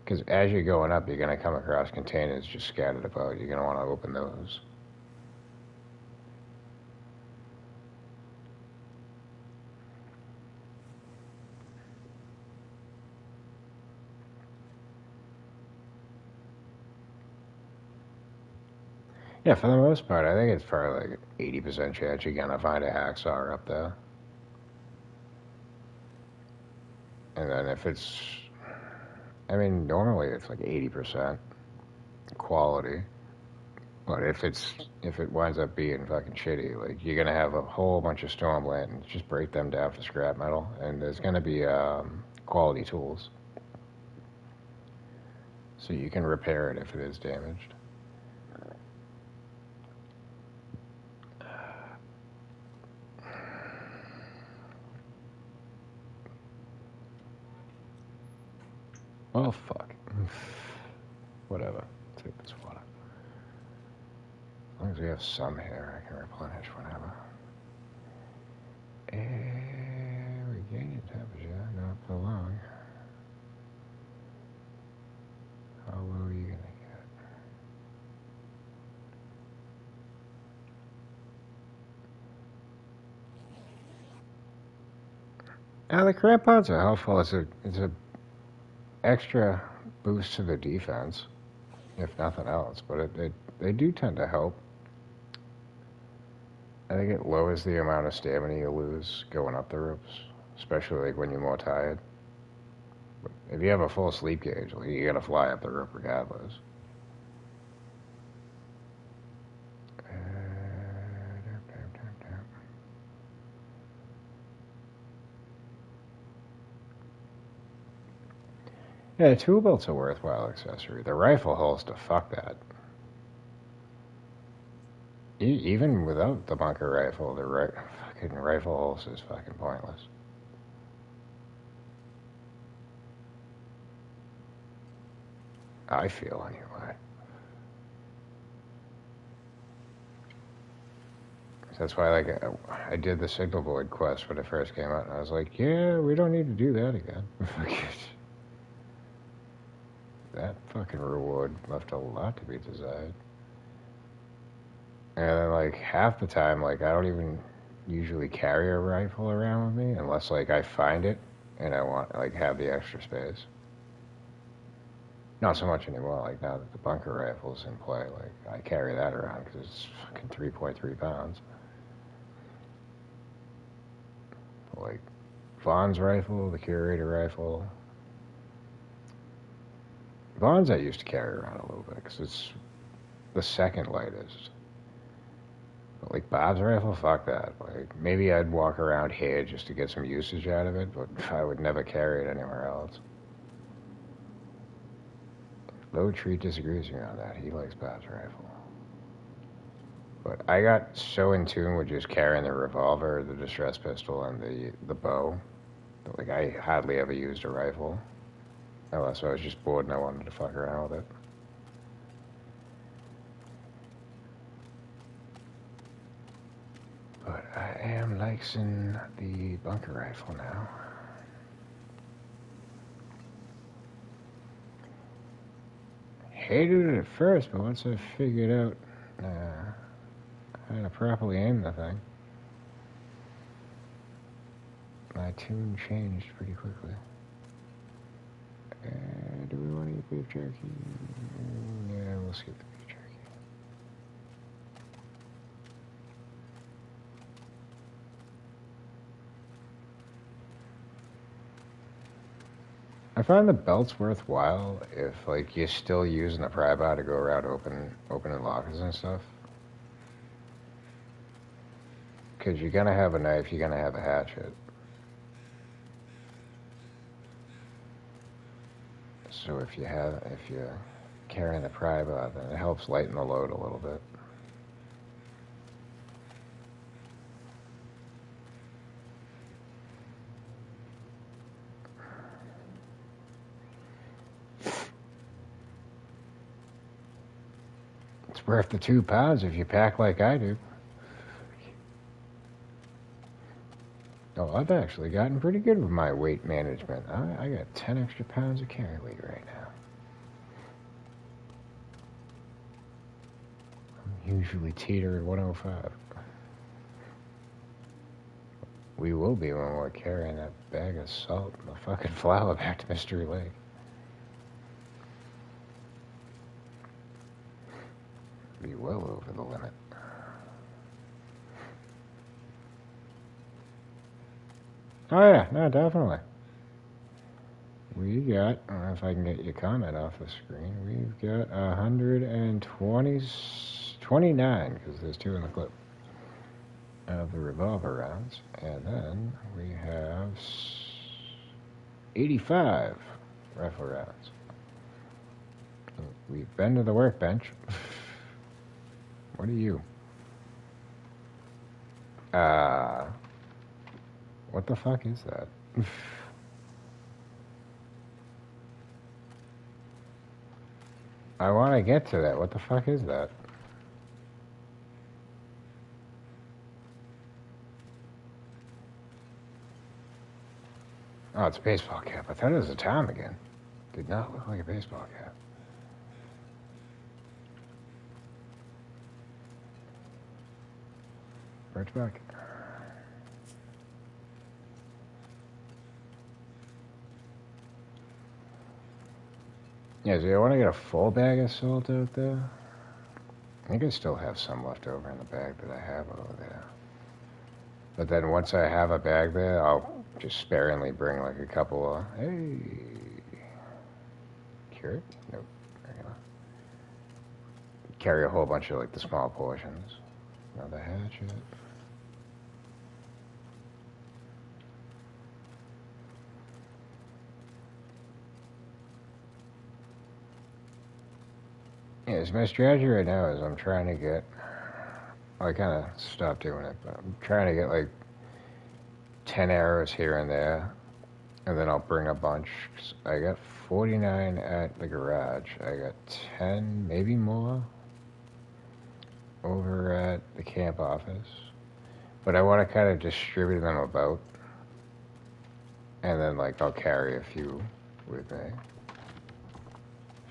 Because as you're going up, you're going to come across containers just scattered about. You're going to want to open those. Yeah, for the most part, I think it's probably like 80% chance you're going to find a hacksaw up there. And then if it's, I mean, normally it's like 80% quality. But if it winds up being fucking shitty, like you're gonna have a whole bunch of storm lanterns, just break them down for scrap metal, and there's gonna be quality tools, so you can repair it if it is damaged. Well, fuck. Whatever. Take this water. As long as we have some here, I can replenish whenever. Regaining temperature, not for long. How low are you gonna get? Now the cramp pods are helpful. It's a extra boost to the defense, if nothing else. But they do tend to help. I think it lowers the amount of stamina you lose going up the ropes, especially like when you're more tired. But if you have a full sleep gauge, like, you gotta fly up the rope regardless. Yeah, the tool belt's a worthwhile accessory. The rifle holster, fuck that. Even without the bunker rifle, the fucking rifle holster is fucking pointless. I feel anyway. That's why, like, I did the signal board quest when it first came out, and I was like, yeah, we don't need to do that again. That fucking reward left a lot to be desired. And then, like, half the time, like, I don't even usually carry a rifle around with me unless, like, I find it and I want, like, have the extra space. Not so much anymore. Like, now that the bunker rifle's in play, like, I carry that around because it's fucking 3.3 pounds. Like, Vaughn's rifle, the Curator rifle. Vaughn's I used to carry around a little bit because it's the second lightest. But like Bob's rifle, fuck that. Like, maybe I'd walk around here just to get some usage out of it, but I would never carry it anywhere else. Low Tree disagrees with me on that. He likes Bob's rifle. But I got so in tune with just carrying the revolver, the distress pistol, and the bow that, like, I hardly ever used a rifle. Unless I was just bored and I wanted to fuck around with it. But I am liking the bunker rifle now. Hated it at first, but once I figured out I had to properly aim the thing. My tune changed pretty quickly. Do we want to eat beef jerky? Yeah, we'll skip the beef jerky. I find the belt's worthwhile if, like, you're still using the pry bar to go around opening lockers and stuff. Because you're gonna have a knife, you're gonna have a hatchet. So if you're carrying the pry bar, then it helps lighten the load a little bit. It's worth the 2 pounds if you pack like I do. Oh, I've actually gotten pretty good with my weight management. I got 10 extra pounds of carry weight right now. I'm usually teeter at 105. We will be when we're carrying that bag of salt and the fucking flour back to Mystery Lake. Be well over the limit. Oh yeah, no, definitely. We got, I don't know if I can get your comment off the screen, we've got 129, because there's 2 in the clip, of the revolver rounds. And then we have 85 rifle rounds. We've been to the workbench. What are you? What the fuck is that? I want to get to that. What the fuck is that? Oh, it's a baseball cap. I thought it was a ptarmigan. Did not look like a baseball cap. Birch back. Yeah, do you want to get a full bag of salt out there? I think I still have some left over in the bag that I have over there. But then once I have a bag there, I'll just sparingly bring like a couple of, hey, carrot? Nope. Carry a whole bunch of like the small portions. Another hatchet. Yeah, so my strategy right now is I'm trying to get, I kind of stopped doing it, but I'm trying to get like 10 arrows here and there, and then I'll bring a bunch. I got 49 at the garage. I got 10, maybe more, over at the camp office. But I want to kind of distribute them about, and then like I'll carry a few with me.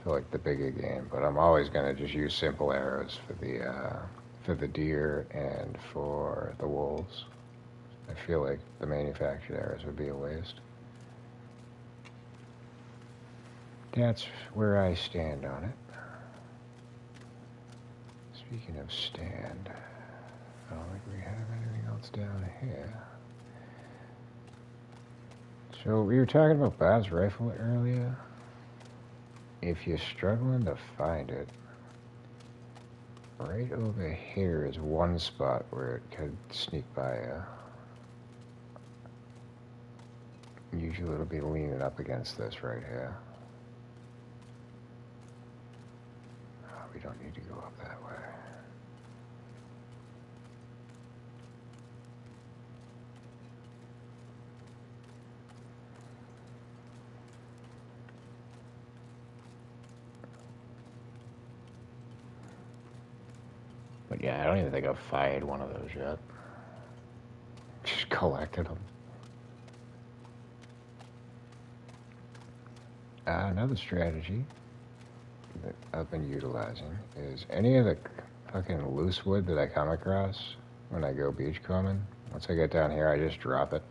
Like the bigger game, but I'm always gonna just use simple arrows for the deer and for the wolves. I feel like the manufactured arrows would be a waste. That's where I stand on it. Speaking of stand, I don't think we have anything else down here. So we were talking about Bob's rifle earlier. If you're struggling to find it, right over here is one spot where it could sneak by you. Usually it'll be leaning up against this right here. Oh, we don't need to go up that way. But yeah, I don't even think I've fired one of those yet. Just collected them. Another strategy that I've been utilizing is any of the fucking loose wood that I come across when I go beachcombing. Once I get down here, I just drop it.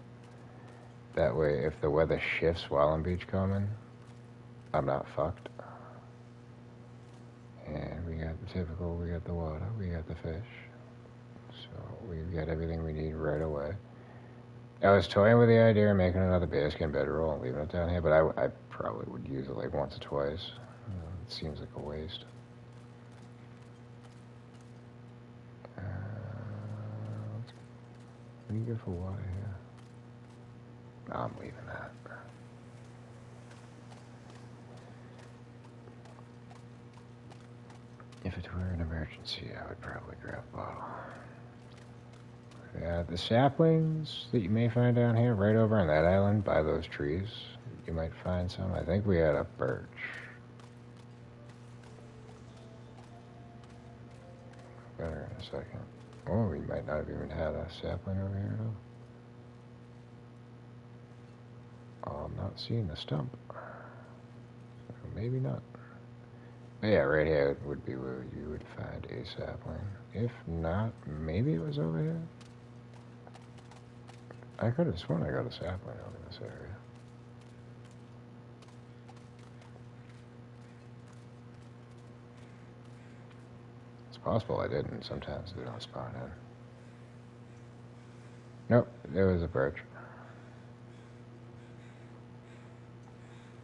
That way, if the weather shifts while I'm beachcombing, I'm not fucked. And we got the typical, we got the water, we got the fish. So we've got everything we need right away. I was toying with the idea of making another bearskin bedroll and leaving it down here, but I probably would use it like once or twice. It seems like a waste. What do you get for water here? No, I'm leaving that. If it were an emergency, I would probably grab a bottle. Yeah, the saplings that you may find down here, right over on that island by those trees, you might find some. I think we had a birch. Better in a second. Oh, we might not have even had a sapling over here, though. Oh, I'm not seeing the stump. So maybe not. But yeah, right here would be where you would find a sapling. If not, maybe it was over here. I could have sworn I got a sapling over this area. It's possible I didn't. Sometimes they don't spawn in. Nope, there was a birch.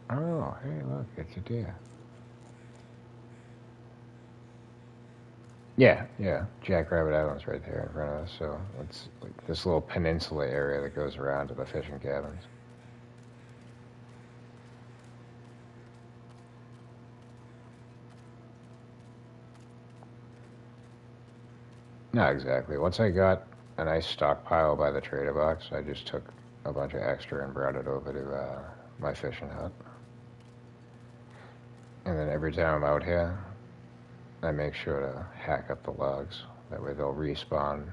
Oh, hey, look, it's a deer. Yeah, Jackrabbit Island's right there in front of us, so it's like this little peninsula area that goes around to the fishing cabins. Not exactly. Once I got a nice stockpile by the trader box, I just took a bunch of extra and brought it over to my fishing hut. And then every time I'm out here, I make sure to hack up the logs. That way they'll respawn.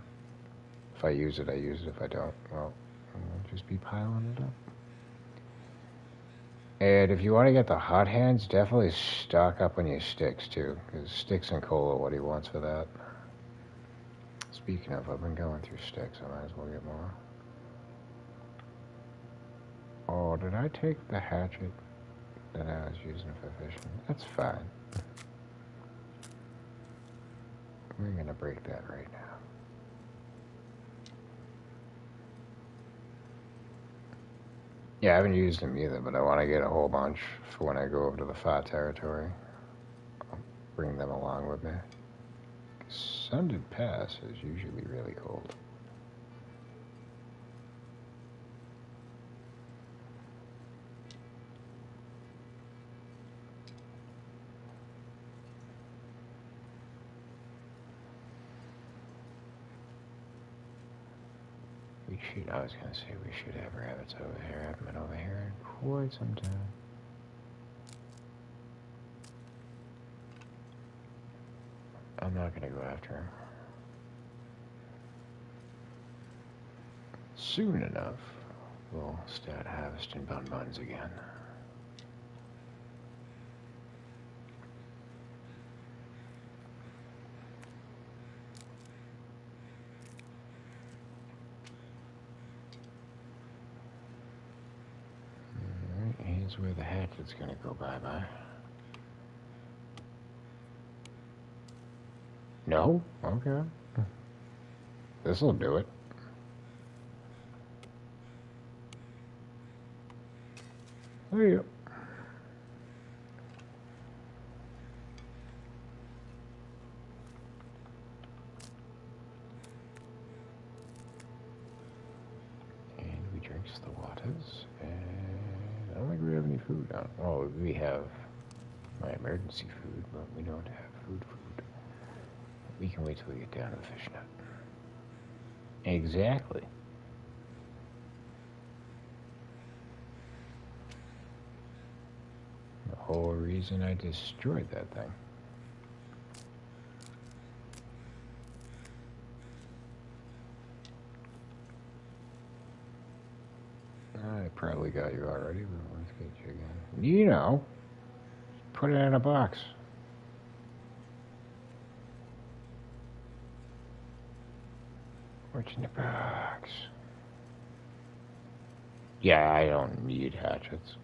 If I use it, I use it. If I don't, well, I'll just be piling it up. And if you want to get the hot hands, definitely stock up on your sticks too, because sticks and coal are what he wants for that. Speaking of, I've been going through sticks. I might as well get more. Oh, did I take the hatchet that I was using for fishing? That's fine. We're gonna break that right now. Yeah, I haven't used them either, but I want to get a whole bunch for when I go over to the far territory. I'll bring them along with me. Sundered Pass is usually really cold. I was gonna say we should have rabbits over here. I haven't been over here in quite some time. I'm not gonna go after him. Soon enough, we'll start harvesting bonbons again. Here's where the hatchet's gonna go bye-bye. No? Okay. This'll do it. There you go. And we drinks the waters, and I don't think we have any food on. Oh, we have my emergency food, but we don't have food. We can wait till we get down to the fishing hut. Exactly. The whole reason I destroyed that thing. I probably got you already, but let's get you again. You know, put it in a box. What's in the box? Yeah, I don't need hatchets.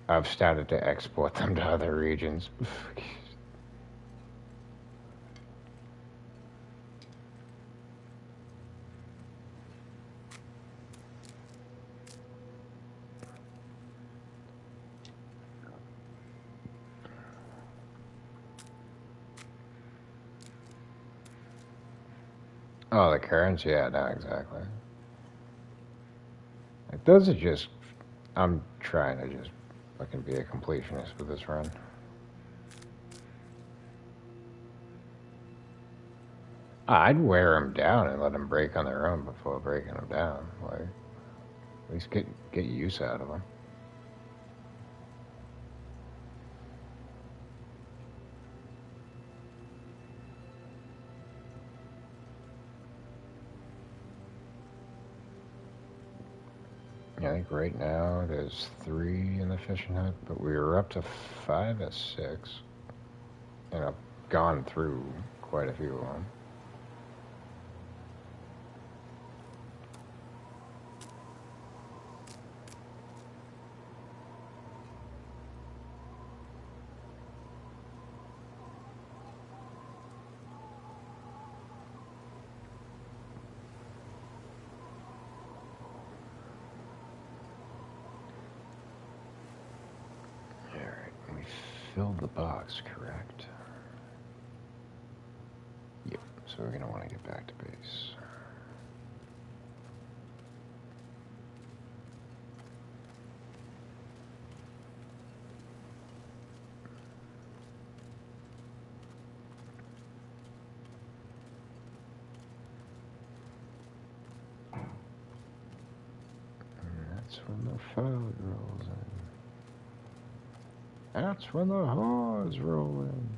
I've started to export them to other regions. Oh, the currents? Yeah, no, exactly. Like, those are just... I'm trying to just fucking be a completionist with this run. I'd wear them down and let them break on their own before breaking them down. Like, at least get use out of them. Yeah, I think right now there's 3 in the fishing hut, but we were up to 5 or 6. And I've gone through quite a few of them. Alright, we filled the box, correct? Yep, so we're going to want to get back to base. That's when the fog rolls in. That's when the whores roll in.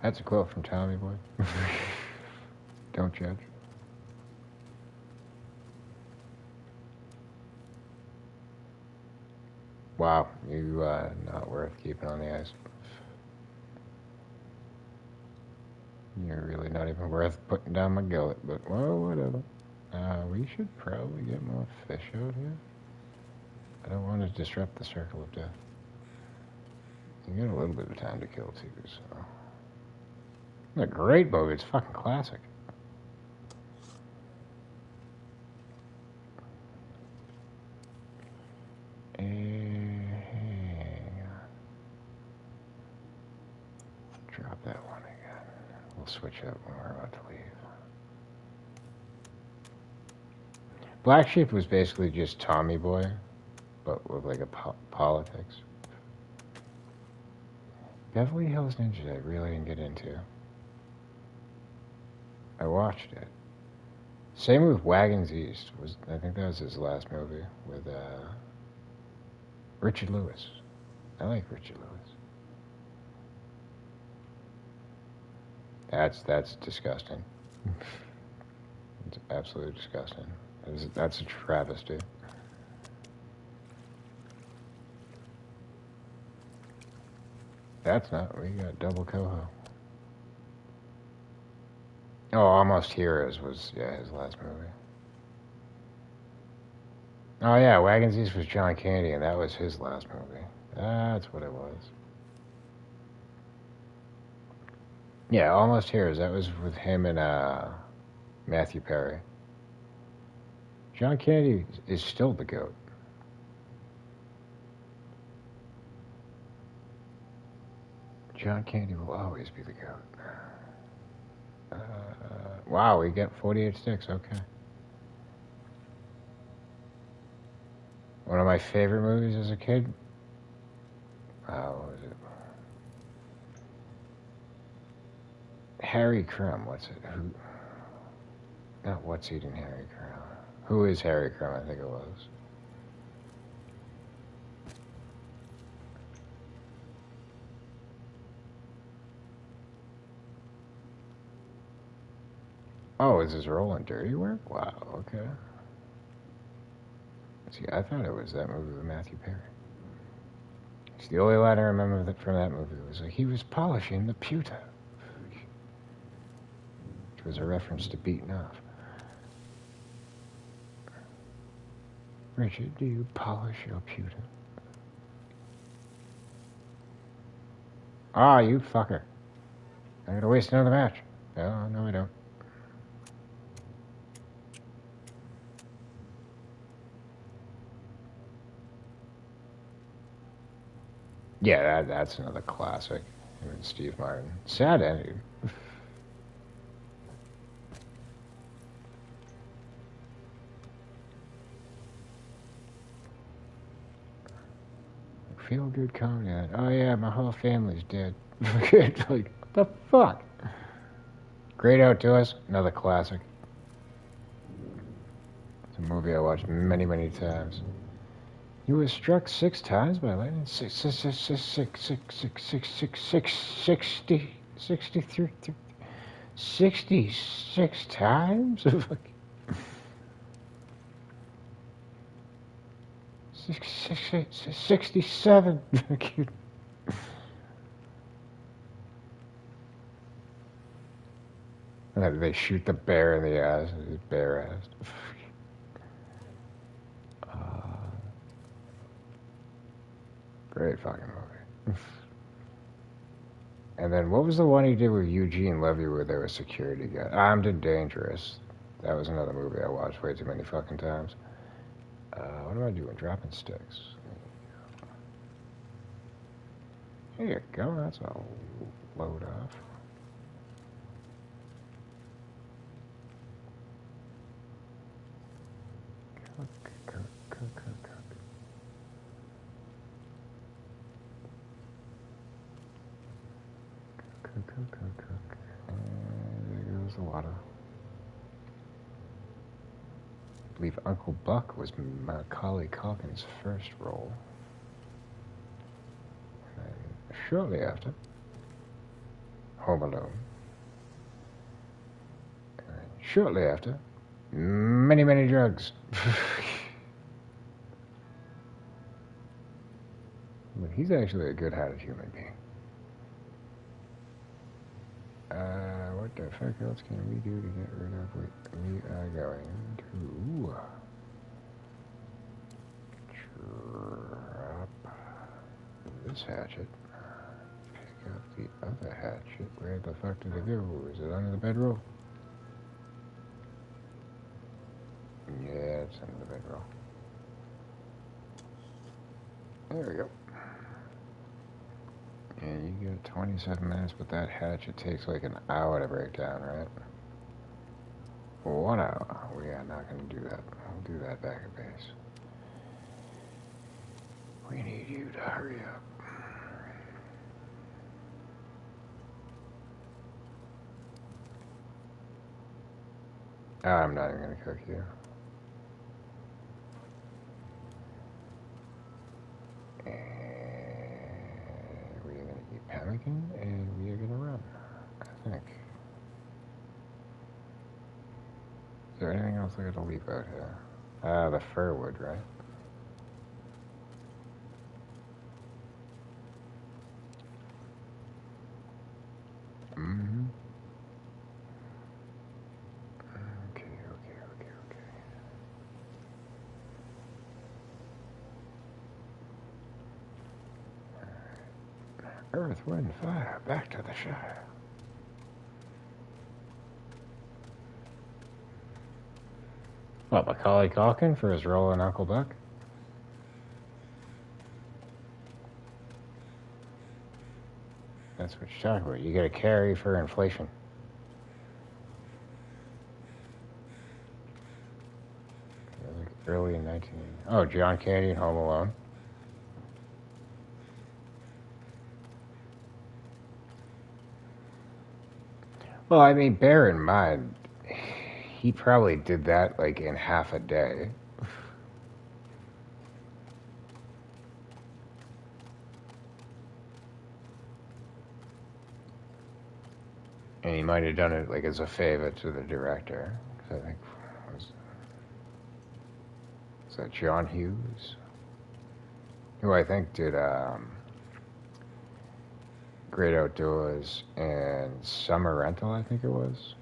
That's a quote from Tommy Boy. Don't judge. Wow, you not worth keeping on the ice. You're really not even worth putting down my gullet, but well, whatever. We should probably get more fish out here. I don't want to disrupt the circle of death. You get a little bit of time to kill too, so. It's a great movie, it's fucking classic. Drop that one again. We'll switch up when we're about to leave. Black Sheep was basically just Tommy Boy, but with like a politics. Beverly Hills Ninja I really didn't get into. I watched it. Same with Wagons East. I think that was his last movie with Richard Lewis. I like Richard Lewis. That's disgusting. It's absolutely disgusting. That's a travesty. That's not. We got double coho. Oh, Almost Heroes was his last movie. Oh yeah, Wagons East was John Candy, and that was his last movie. That's what it was. Yeah, Almost Heroes. That was with him and Matthew Perry. John Candy is still the GOAT. John Candy will always be the GOAT. Wow, we get 48 sticks. Okay. One of my favorite movies as a kid. What was it? Harry Crumb. What's it? Who? Not What's Eating Harry Crumb. Who is Harry Crumb? I think it was. Oh, is his role in Dirty Work? Wow, okay. See, I thought it was that movie with Matthew Perry. It's the only line I remember from that movie. It was like, he was polishing the pewter. Which was a reference to beating off. Richard, do you polish your pewter? Ah, you fucker. I'm gonna waste another match. No, I don't. Yeah, that's another classic. Him and Steve Martin. Sad ending. Feel good comedy. Oh yeah, my whole family's dead. It's like, what the fuck? Great Outdoors, another classic. It's a movie I watched many, many times. You were struck 6 times by lightning? 66 times? 67. And they shoot the bear in the ass. His bare ass. Great fucking movie. And then what was the one he did with Eugene Levy where there was security guard? Armed and Dangerous. That was another movie I watched way too many fucking times. What am I doing? Dropping sticks. There you go. That's a load off. Cook. And there goes the water. I believe Uncle Buck was Macaulay Culkin's first role. And shortly after, Home Alone. And shortly after, Many, Many Drugs. But he's actually a good-hearted human being. What the fuck else can we do to get rid of what we are going to drop this hatchet, pick up the other hatchet. Where the fuck did it go? Is it under the bedroll? Yeah, it's under the bedroll. There we go. And you get 27 minutes, but that hatchet takes like an hour to break down, right? 1 hour. We are not going to do that. We'll do that back at base. We need you to hurry up. I'm not even going to cook you. Pemmican, and we are gonna run, I think. Is there anything else I gotta leave out here? The fir wood, right? Mm-hmm. Okay. Earth, wind, fire, back to the Shire. What, Macaulay Culkin for his role in Uncle Buck? That's what you're talking about. You gotta carry for inflation. Like early in 1980. Oh, John Candy in Home Alone. Well, I mean, bear in mind, he probably did that like in half a day. And he might have done it like as a favor to the director. 'Cause I think was that John Hughes, who I think did Great Outdoors and Summer Rental. I think it was.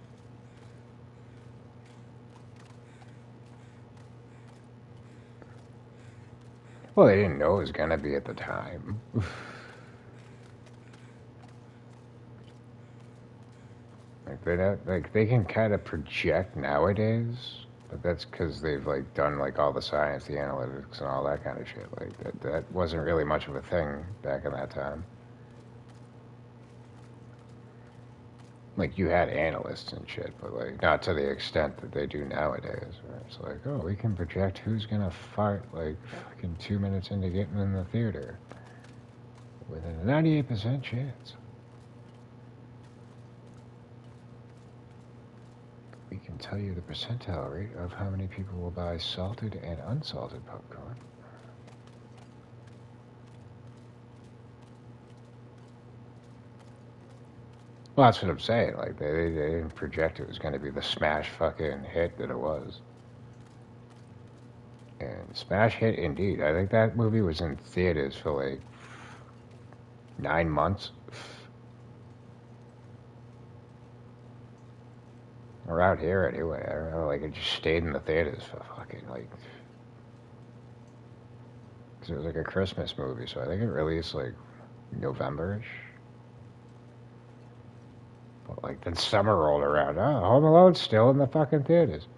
Well, they didn't know it was gonna be at the time. Like they don't, like they can kind of project nowadays, but that's because they've like done like all the science, the analytics, and all that kind of shit. Like that wasn't really much of a thing back in that time. Like you had analysts and shit, but like not to the extent that they do nowadays. Where it's like, oh, we can project who's gonna fart like fucking 2 minutes into getting in the theater with a 98% chance. We can tell you the percentile rate of how many people will buy salted and unsalted popcorn. Well, that's what I'm saying. Like, they didn't project it was going to be the smash fucking hit that it was. And smash hit indeed. I think that movie was in theaters for like 9 months. Around here anyway. I remember like it just stayed in the theaters for fucking like... Because it was like a Christmas movie, so I think it released like November-ish. But like then summer rolled around. Oh, Home Alone's still in the fucking theaters.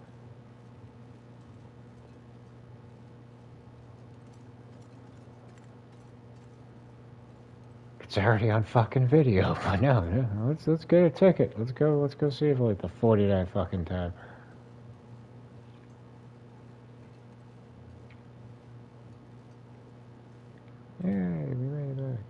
It's already on fucking video. But no, let's get a ticket. Let's go see it for like the 49th fucking time. Yay, we made it back.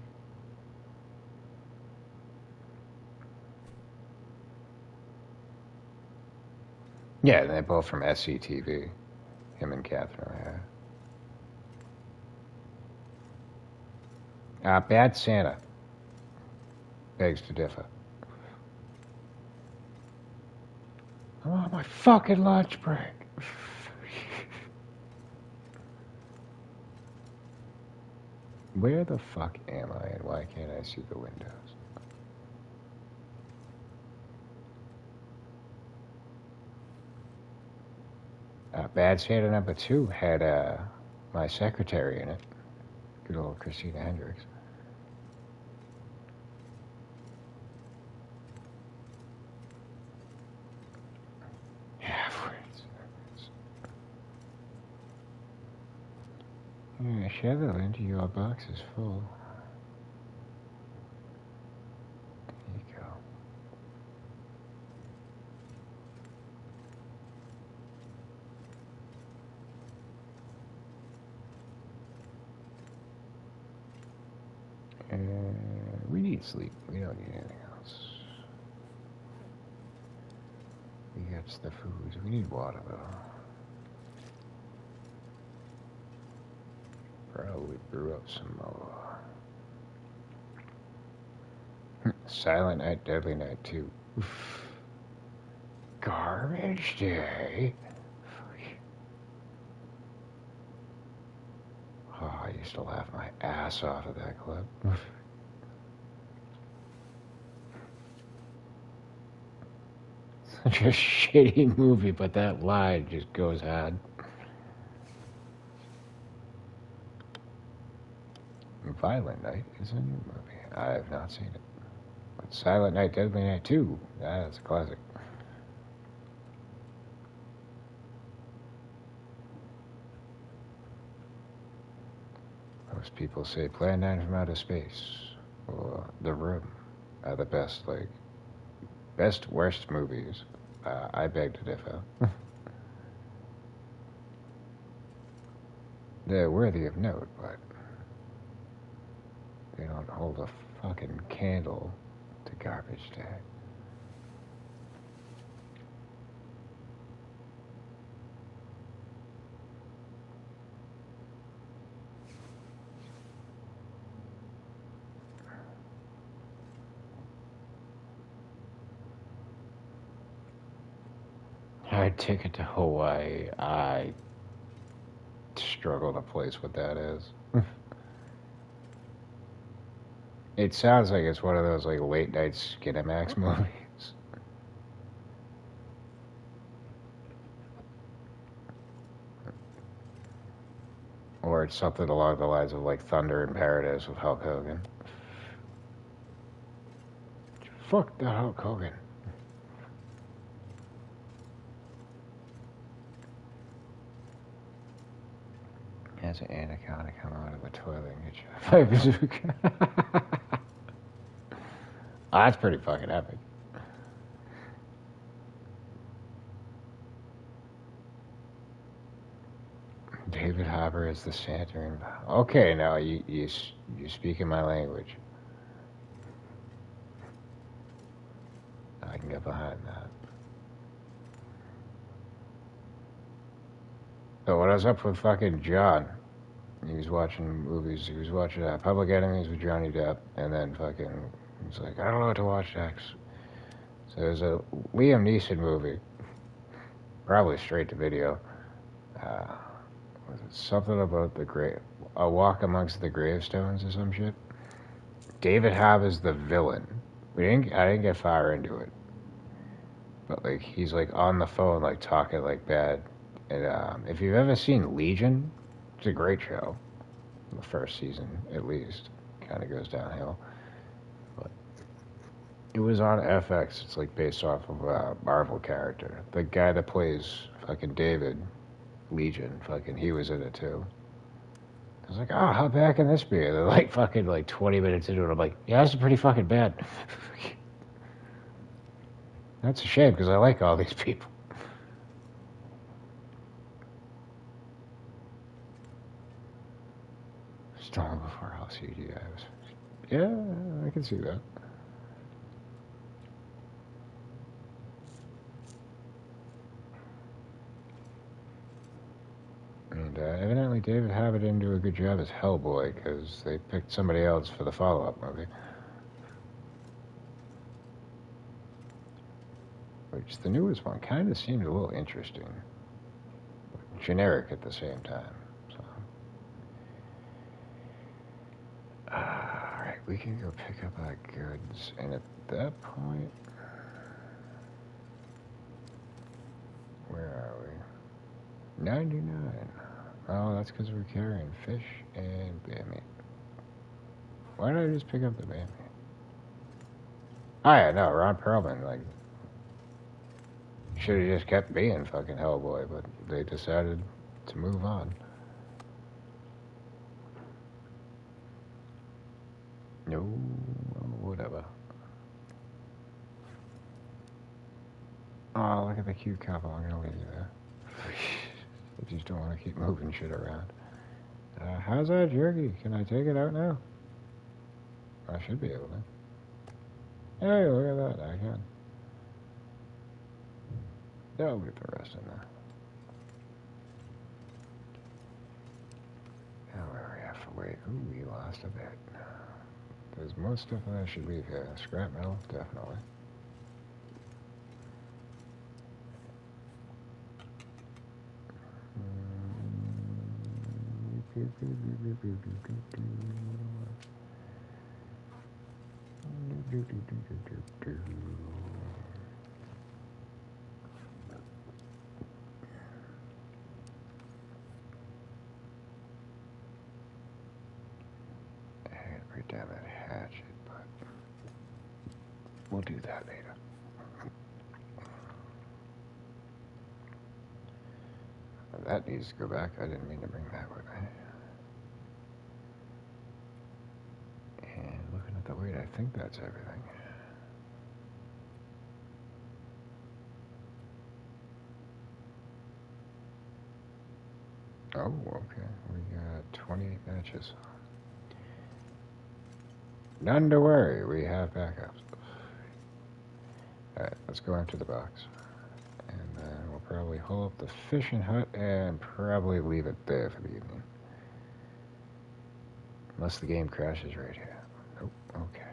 Yeah, they're both from SCTV. Him and Catherine, yeah. Bad Santa. Begs to differ. I'm on my fucking lunch break. Where the fuck am I and why can't I see the windows? Bad Santa number 2 had my secretary in it. Good old Christina Hendricks. Yeah, Sutherland, your box is full. There you go. We need sleep. We don't need anything else. We got the food. We need water, though. Probably brew up some more. Silent Night, Deadly Night 2. Oof. Garbage Day. Oh, I used to laugh my ass off at that clip. Such a shitty movie, but that line just goes hard. Violent Night is a new movie. I have not seen it. But Silent Night, Deadly Night 2, that's a classic. Most people say Plan 9 from Outer Space or The Room are the best, like, best worst movies. I beg to differ. They're worthy of note, but they don't hold a fucking candle to Garbage Day. I'd take it to Hawaii. I struggle to place what that is. It sounds like it's one of those like late night Skinamax movies. Or it's something along the lines of like Thunder in Paradise with Hulk Hogan. Fuck that Hulk Hogan. Has an anaconda come out of the toilet and get shot by a bazooka. Oh, that's pretty fucking epic. David Harbour is the Santa. Okay, now you speaking my language. I can get behind that. So what was up with fucking John? He was watching movies. He was watching Public Enemies with Johnny Depp, and then fucking he's like, I don't know what to watch next. So there's a Liam Neeson movie, probably straight to video. Was it something about a walk amongst the gravestones or some shit? David Harbour's the villain. I didn't get far into it, but like he's like on the phone, like talking like bad. And if you've ever seen Legion, it's a great show. The first season, at least, kind of goes downhill. But it was on FX. It's like based off of a Marvel character. The guy that plays fucking David, Legion, fucking he was in it too. I was like, oh, how bad can this be? They're like fucking like 20 minutes into it. I'm like, yeah, this is pretty fucking bad. That's a shame because I like all these people. Stolen before all CGIs. Yeah, I can see that. And evidently David Harbour didn't do a good job as Hellboy because they picked somebody else for the follow-up movie. Which the newest one kind of seemed a little interesting. But generic at the same time. So. Alright, we can go pick up our goods. And at that point... Where are we? 99. Oh, that's because we're carrying fish and bear meat. Why did I just pick up the bear meat? Oh yeah, no, Ron Perlman, like, should have just kept being fucking Hellboy, but they decided to move on. No, whatever. Oh, look at the cute couple. I'm gonna leave you there. I just don't want to keep moving shit around. How's that jerky? Can I take it out now? I should be able to. Hey, look at that. I can. Yeah, I'll get the rest in there. Now where we have to wait. Ooh, we lost a bit. There's most stuff that I should leave here. Scrap metal, definitely. Right down that hatchet, but we'll do that later. That needs to go back. I didn't mean to bring that with me. And looking at the weight, I think that's everything. Oh, okay. We got 28 matches. None to worry. We have backups. Alright, let's go into the box. And then we'll probably hold up the fishing hut and probably leave it there for the evening. Unless the game crashes right here. Nope, okay.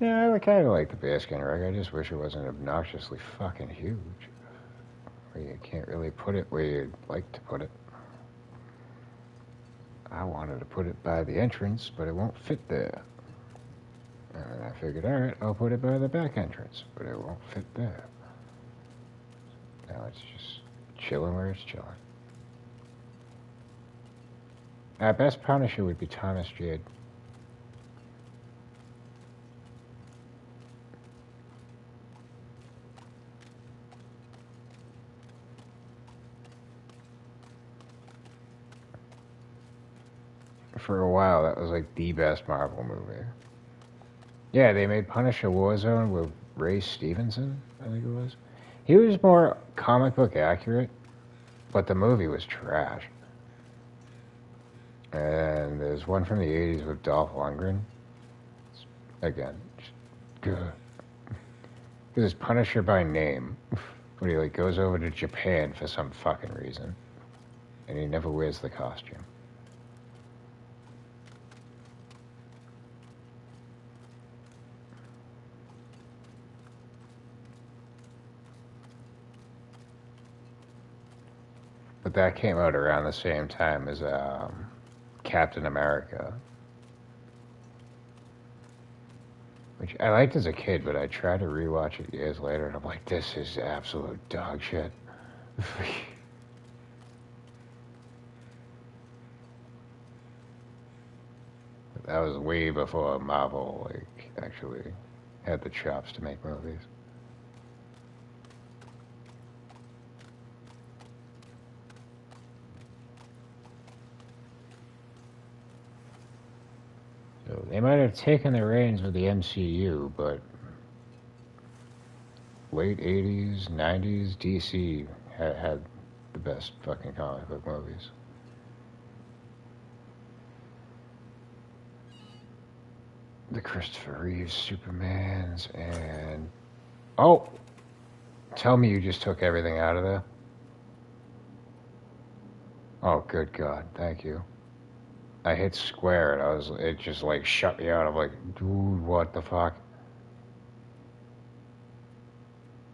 Yeah, I kind of like the bearskin rug. I just wish it wasn't obnoxiously fucking huge. Where you can't really put it where you'd like to put it. I wanted to put it by the entrance, but it won't fit there. And then I figured, alright, I'll put it by the back entrance, but it won't fit there. Now it's just chilling where it's chilling. Our best Punisher would be Thomas Jade. For a while, that was like the best Marvel movie. Yeah, they made Punisher Warzone with Ray Stevenson, I think it was. He was more comic book accurate, but the movie was trash. And there's one from the 80s with Dolph Lundgren. Again, good. This is Punisher by name, when he like goes over to Japan for some fucking reason, and he never wears the costume. But that came out around the same time as Captain America, which I liked as a kid, but I tried to rewatch it years later, and I'm like, this is absolute dog shit. That was way before Marvel like actually had the chops to make movies. So they might have taken the reins with the MCU, but late 80s, 90s, DC had the best fucking comic book movies. The Christopher Reeves Supermans and... Oh! Tell me you just took everything out of there. Oh, good God. Thank you. I hit square and it just like shut me out. I'm like, dude, what the fuck?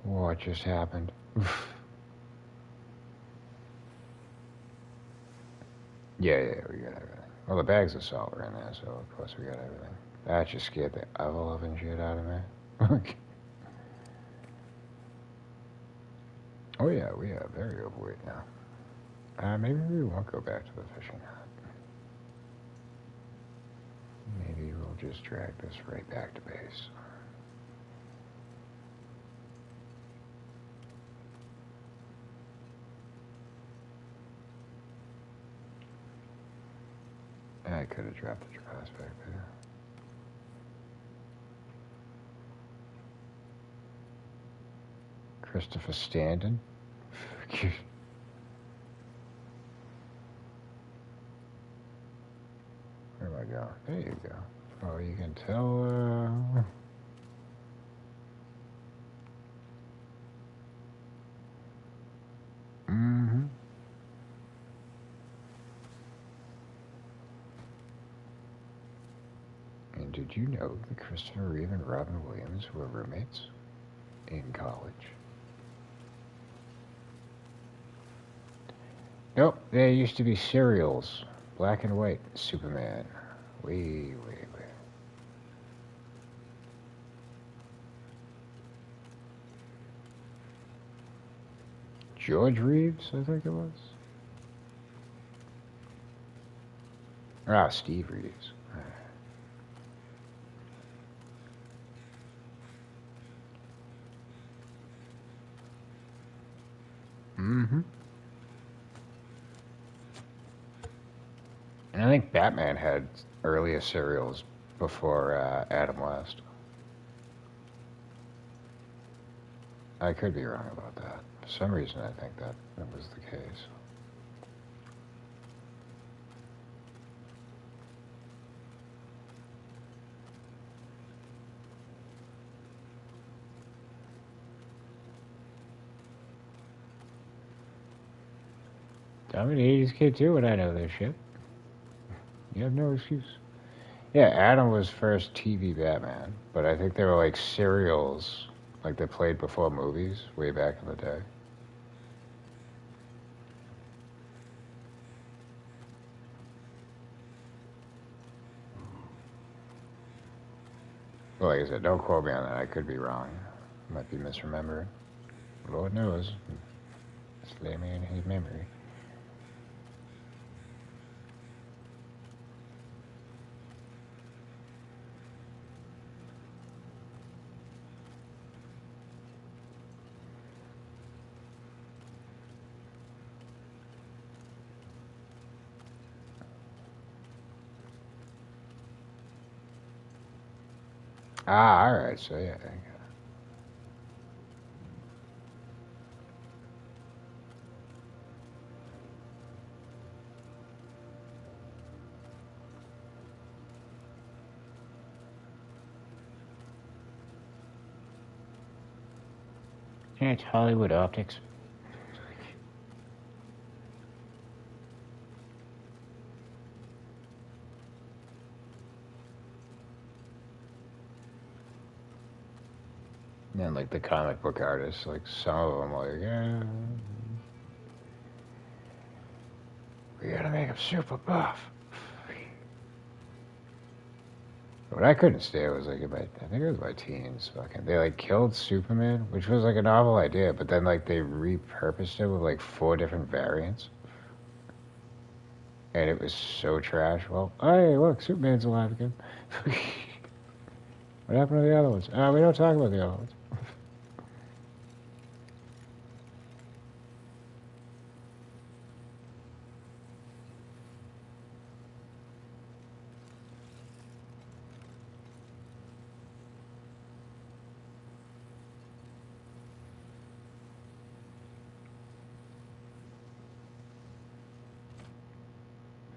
What just happened? Yeah, we got everything. Well, the bags of salt were in there, so of course we got everything. That just scared the ever-loving shit out of me. Oh yeah, we are very overweight now. Maybe we won't go back to the fishing hut. Maybe we'll just drag this right back to base. I could have dropped the trash back there. Christopher Standen. Where do I go? There you go. Oh, you can tell, Mm-hmm. And did you know that Christopher Reeve and Robin Williams were roommates in college? Nope, there used to be serials. Black and white. Superman. Way. George Reeves, I think it was. Steve Reeves. Mm-hmm. And I think Batman had earlier serials before Adam West. I could be wrong about that. For some reason, I think that was the case. I'm an 80s kid too, and I know this shit. You have no excuse. Yeah, Adam was first TV Batman, but I think they were like serials, like they played before movies way back in the day. Well, like I said, don't quote me on that. I could be wrong. I might be misremembering. Lord knows. Slay me in his memory. Ah, alright, so yeah. Yeah, it's Hollywood optics. And like the comic book artists, like some of them, like, yeah, we gotta make him super buff. What I couldn't stand was like, I think it was my teens. Fucking, they like killed Superman, which was like a novel idea, but then like they repurposed it with like 4 different variants, and it was so trash. Well, hey, look, Superman's alive again. What happened to the other ones? We don't talk about the other ones.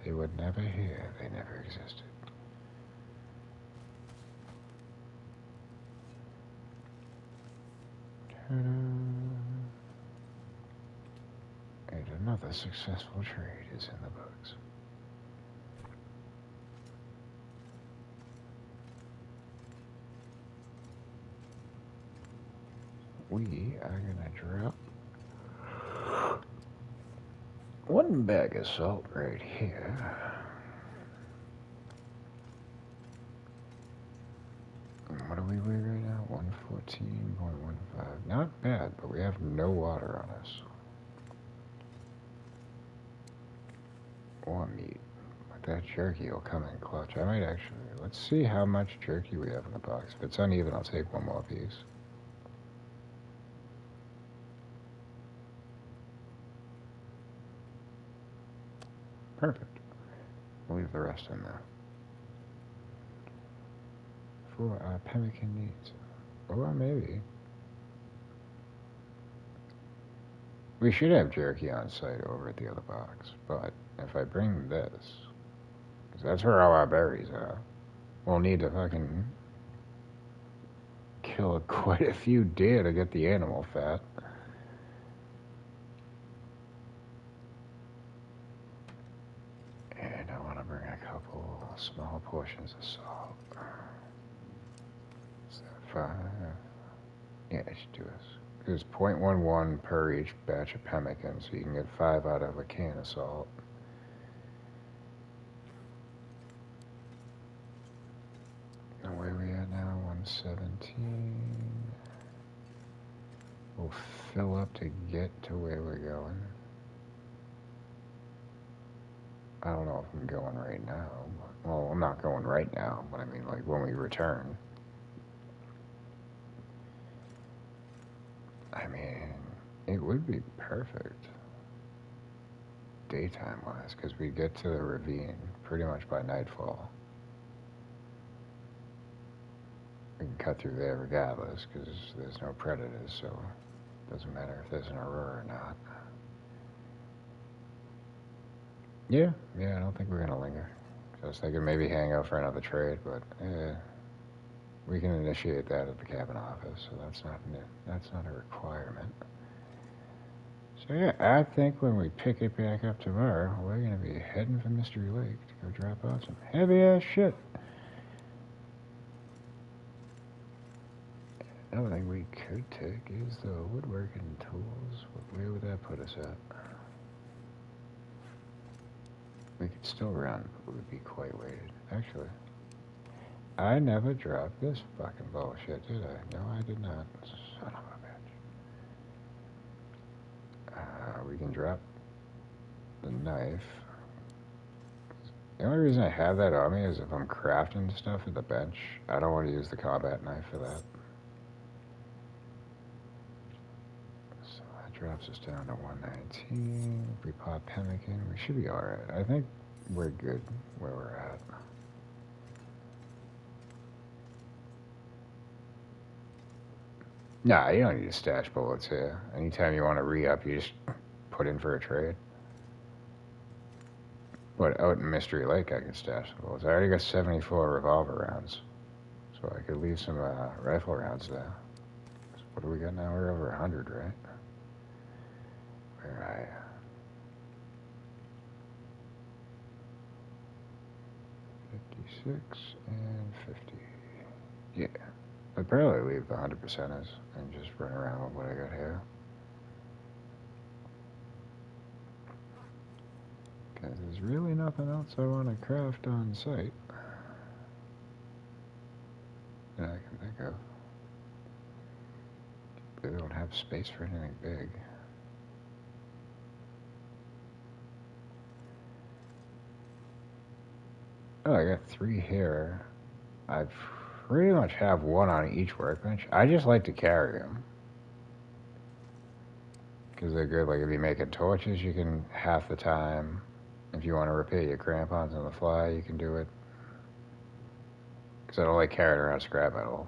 They would never hear. They never existed. And another successful trade is in the books. We are gonna drop 1 bag of salt right here. What do we weigh right now? 114.15. Not bad, but we have no water on us. Or meat. But that jerky will come in clutch. I might actually, let's see how much jerky we have in the box. If it's uneven, I'll take 1 more piece. Perfect. We'll leave the rest in there. For our pemmican needs. Or maybe. We should have jerky on site over at the other box. But if I bring this, because that's where all our berries are, we'll need to fucking kill quite a few deer to get the animal fat. And I want to bring a couple small portions of salt. Is that 5? Yeah, I should do this. There's 0.11 per each batch of pemmican, so you can get 5 out of a can of salt. And where we at now? 117. We'll fill up to get to where we're going. I don't know if I'm going right now. Well, I'm not going right now, but I mean, like, when we return. I mean, it would be perfect daytime-wise, because we get to the ravine pretty much by nightfall. We can cut through there regardless, because there's no predators, so it doesn't matter if there's an aurora or not. Yeah, I don't think we're going to linger. I was thinking maybe hang out for another trade, but we can initiate that at the cabin office, so that's not a requirement. So yeah, I think when we pick it back up tomorrow, we're going to be heading for Mystery Lake to go drop off some heavy-ass shit. Another thing we could take is the woodworking tools. Where would that put us at? We could still run, but we would be quite weighted. Actually, I never dropped this fucking bullshit, did I? No, I did not. Son of a bitch. We can drop the knife. The only reason I have that on me is if I'm crafting stuff at the bench. I don't want to use the combat knife for that. So that drops us down to 119. If we pop pemmican, we should be alright. I think we're good where we're at. Nah, you don't need to stash bullets here. Anytime you want to re-up, you just put in for a trade. But out in Mystery Lake, I can stash the bullets. I already got 74 revolver rounds. So I could leave some rifle rounds there. So what do we got now? We're over 100, right? Where are you? 56 and 50. Yeah. I'd probably leave the 100%ers and just run around with what I got here. Because there's really nothing else I want to craft on site that I can think of. They don't have space for anything big. Oh, I got 3 here. I pretty much have 1 on each workbench. I just like to carry them. Because they're good. Like if you're making torches, you can half the time. If you want to repair your crampons on the fly, you can do it. Because I don't like carrying around scrap metal.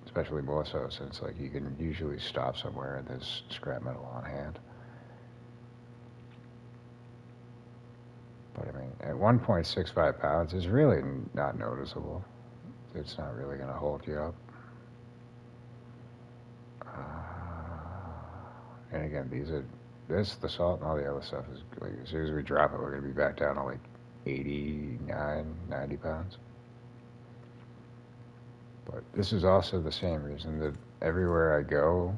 Especially more so since like you can usually stop somewhere and there's scrap metal on hand. But I mean, at 1.65 pounds, it's really not noticeable. It's not really going to hold you up. And again, the salt and all the other stuff is like, as soon as we drop it, we're going to be back down to like 89, 90 pounds. But this is also the same reason that everywhere I go,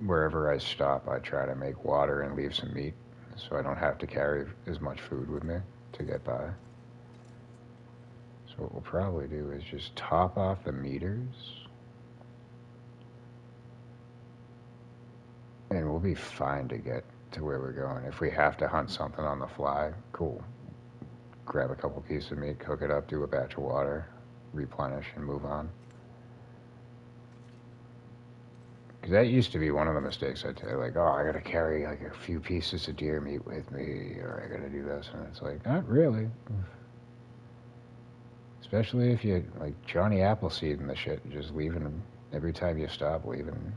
wherever I stop, I try to make water and leave some meat so I don't have to carry as much food with me to get by. So what we'll probably do is just top off the meters, and we'll be fine to get to where we're going. If we have to hunt something on the fly, cool. Grab a couple pieces of meat, cook it up, do a batch of water, replenish, and move on. Because that used to be one of the mistakes I'd take, like, oh, I gotta carry like a few pieces of deer meat with me, or I gotta do this, and it's like, not really. Especially if you, like, Johnny Appleseed and the shit, just leaving, every time you stop, leaving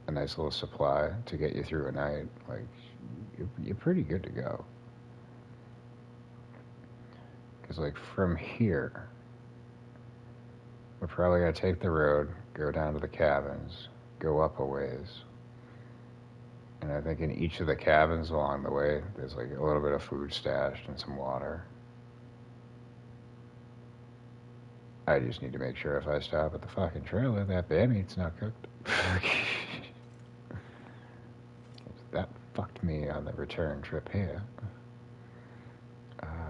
a nice little supply to get you through a night, like, you're pretty good to go. Because, like, from here, we're probably gonna take the road, go down to the cabins, go up a ways. And I think in each of the cabins along the way, there's like a little bit of food stashed and some water. I just need to make sure if I stop at the fucking trailer, that bear meat's not cooked. That fucked me on the return trip here.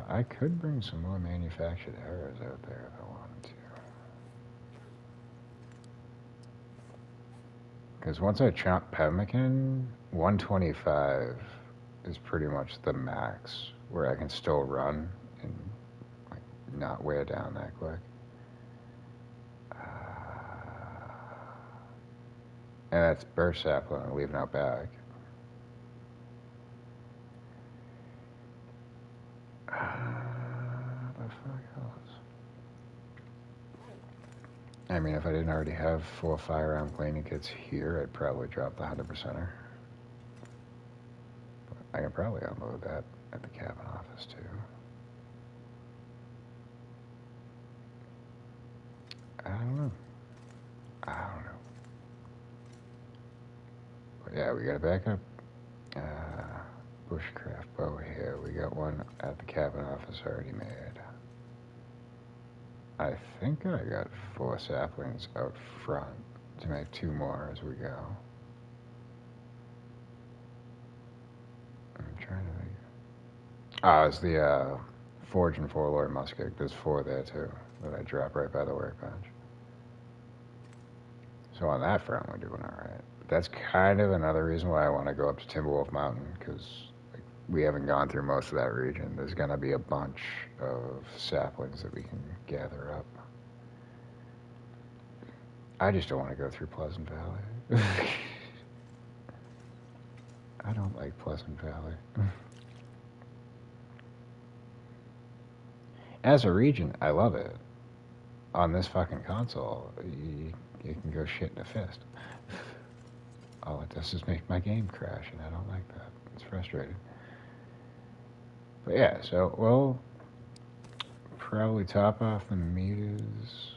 I could bring some more manufactured arrows out there if I wanted to. Because once I chop pemmican, 125 is pretty much the max where I can still run and like not wear down that quick. And that's birch sapling I'm leaving out back. The fuck else? I mean, if I didn't already have 4 firearm cleaning kits here, I'd probably drop the 100%er. But I can probably unload that at the cabin office too. I don't know. But yeah, we got a backup bushcraft bow here. We got one at the cabin office already made. I think I got 4 saplings out front to make 2 more as we go. I'm trying to think. It's the Forge and Forlord musket. There's 4 there too that I drop right by the workbench. So on that front, we're doing all right. That's kind of another reason why I want to go up to Timberwolf Mountain, because we haven't gone through most of that region. There's going to be a bunch of saplings that we can gather up. I just don't want to go through Pleasant Valley. I don't like Pleasant Valley. As a region, I love it. On this fucking console, you can go shit in a fist. All it does is make my game crash, and I don't like that. It's frustrating. But yeah, so we'll probably top off the meters.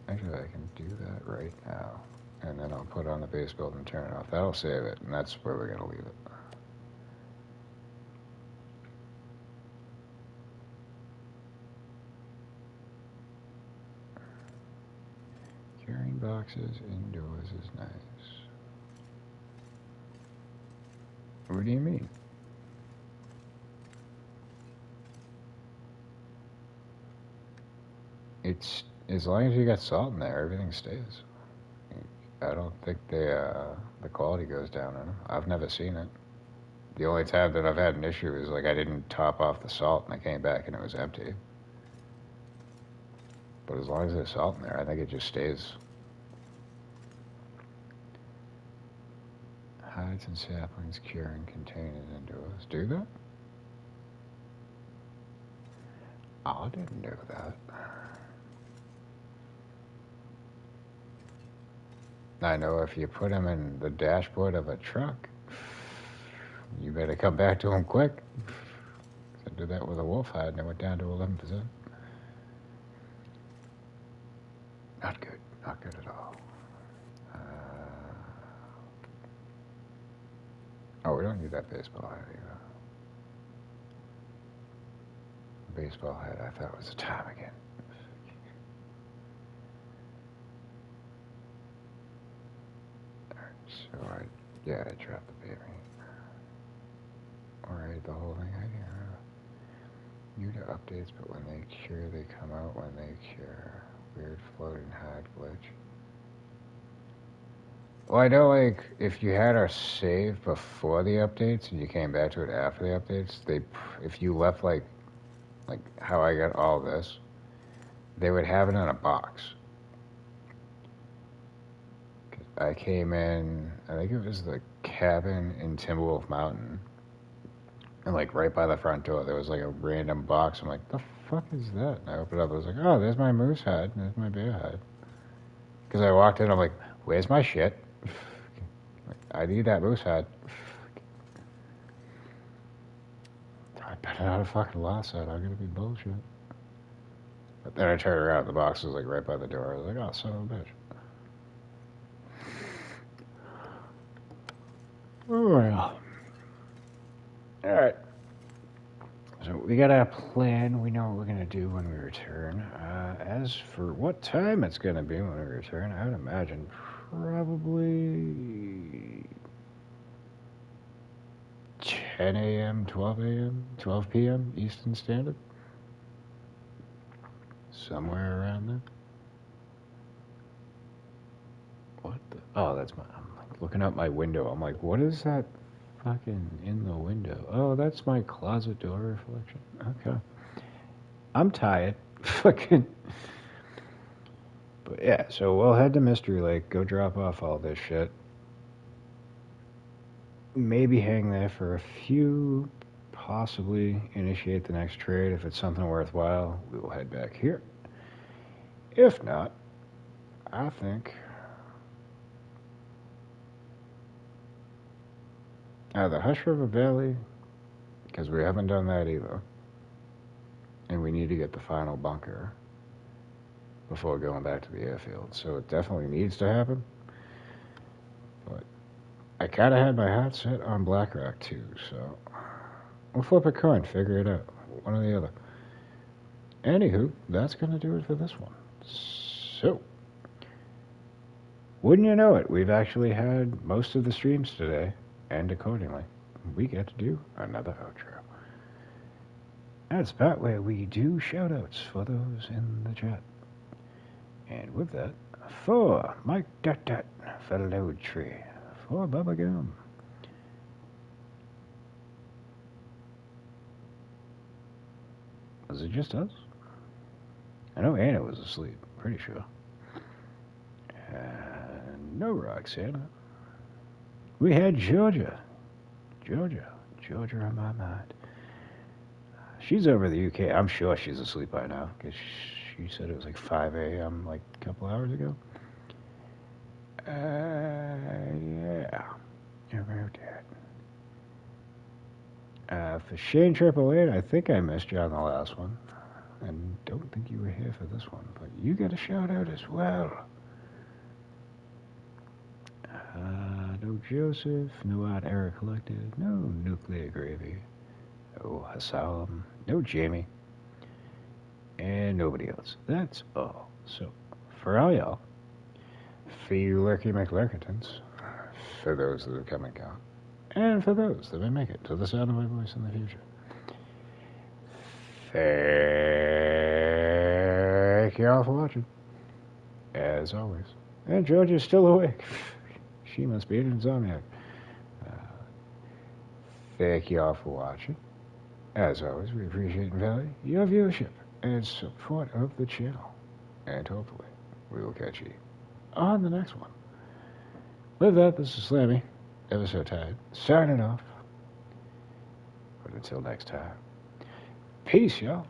Actually, I can do that right now. And then I'll put on the base build and turn it off. That'll save it, and that's where we're going to leave it. Carrying boxes indoors is nice. What do you mean? It's as long as you got salt in there, everything stays. I don't think the quality goes down in them. I've never seen it. The only time that I've had an issue is like I didn't top off the salt and I came back and it was empty. But as long as there's salt in there, I think it just stays. Hides and saplings curing containers indoors. Do that? Oh, I didn't know that. I know if you put them in the dashboard of a truck, you better come back to them quick. I did that with a wolf hide and it went down to 11%. Not good. Not good at all. Oh, we don't need that baseball hat either. Baseball hat, I thought it was a time again. Alright, so I dropped the baby. Alright, the whole thing, I can't remember. New to updates, but when they cure, they come out when they cure. Weird floating hide glitch. Well, I know, like, if you had our save before the updates and you came back to it after the updates, if you left, like how I got all this, they would have it in a box. I came in, I think it was the cabin in Timberwolf Mountain, and, like, right by the front door, there was, like, a random box. I'm like, the fuck is that? And I opened it up, I was like, oh, there's my moose hide, and there's my bear hide. Because I walked in, I'm like, where's my shit? I need that moose hide. I bet it out a fucking lost set. I'm gonna be bullshit. But then I turned around, the box was like right by the door. I was like, oh, son of a bitch. Oh, well. Alright. So we got a plan. We know what we're gonna do when we return. As for what time it's gonna be when we return, I would imagine probably 10 a.m., 12 a.m., 12 p.m. Eastern Standard. Somewhere around there. What the? Oh, that's my. I'm like looking out my window. I'm like, what is that fucking in the window? Oh, that's my closet door reflection. Okay. I'm tired. Fucking. But yeah, so we'll head to Mystery Lake, go drop off all this shit. Maybe hang there for a few, possibly initiate the next trade. If it's something worthwhile, we will head back here. If not, I think either Hush River Valley, because we haven't done that either, and we need to get the final bunker before going back to the airfield. So it definitely needs to happen. But I kind of had my heart set on Blackrock too, so we'll flip a coin, figure it out, one or the other. Anywho, that's going to do it for this one. So, wouldn't you know it, we've actually had most of the streams today, and accordingly, we get to do another outro. That's about where we do shoutouts for those in the chat. And with that, for Mike Dut for Load Tree, for Bubba Gum. Was it just us? I know Anna was asleep, pretty sure. No Roxana. We had Georgia. Georgia on my mind. She's over the UK. I'm sure she's asleep by now, because she said it was like 5 a.m. like a couple hours ago. Yeah. About that. For Shane 888, I think I missed you on the last one. And don't think you were here for this one, but you get a shout out as well. No Joseph, no Odd Eric Collective, no Nuclear Gravy, no Hassan, no Jamie, and nobody else. That's all. So, for all y'all, for you Lurky McLurkitons, for those that have come and gone, and for those that may make it to the sound of my voice in the future, thank you all for watching, as always. And Georgia's still awake. She must be an insomniac. Thank you all for watching. As always, we appreciate and value your viewership and support of the channel. And hopefully, we will catch you on the next one. With that, this is Slammy, ever so tired, signing off. But until next time, peace, y'all.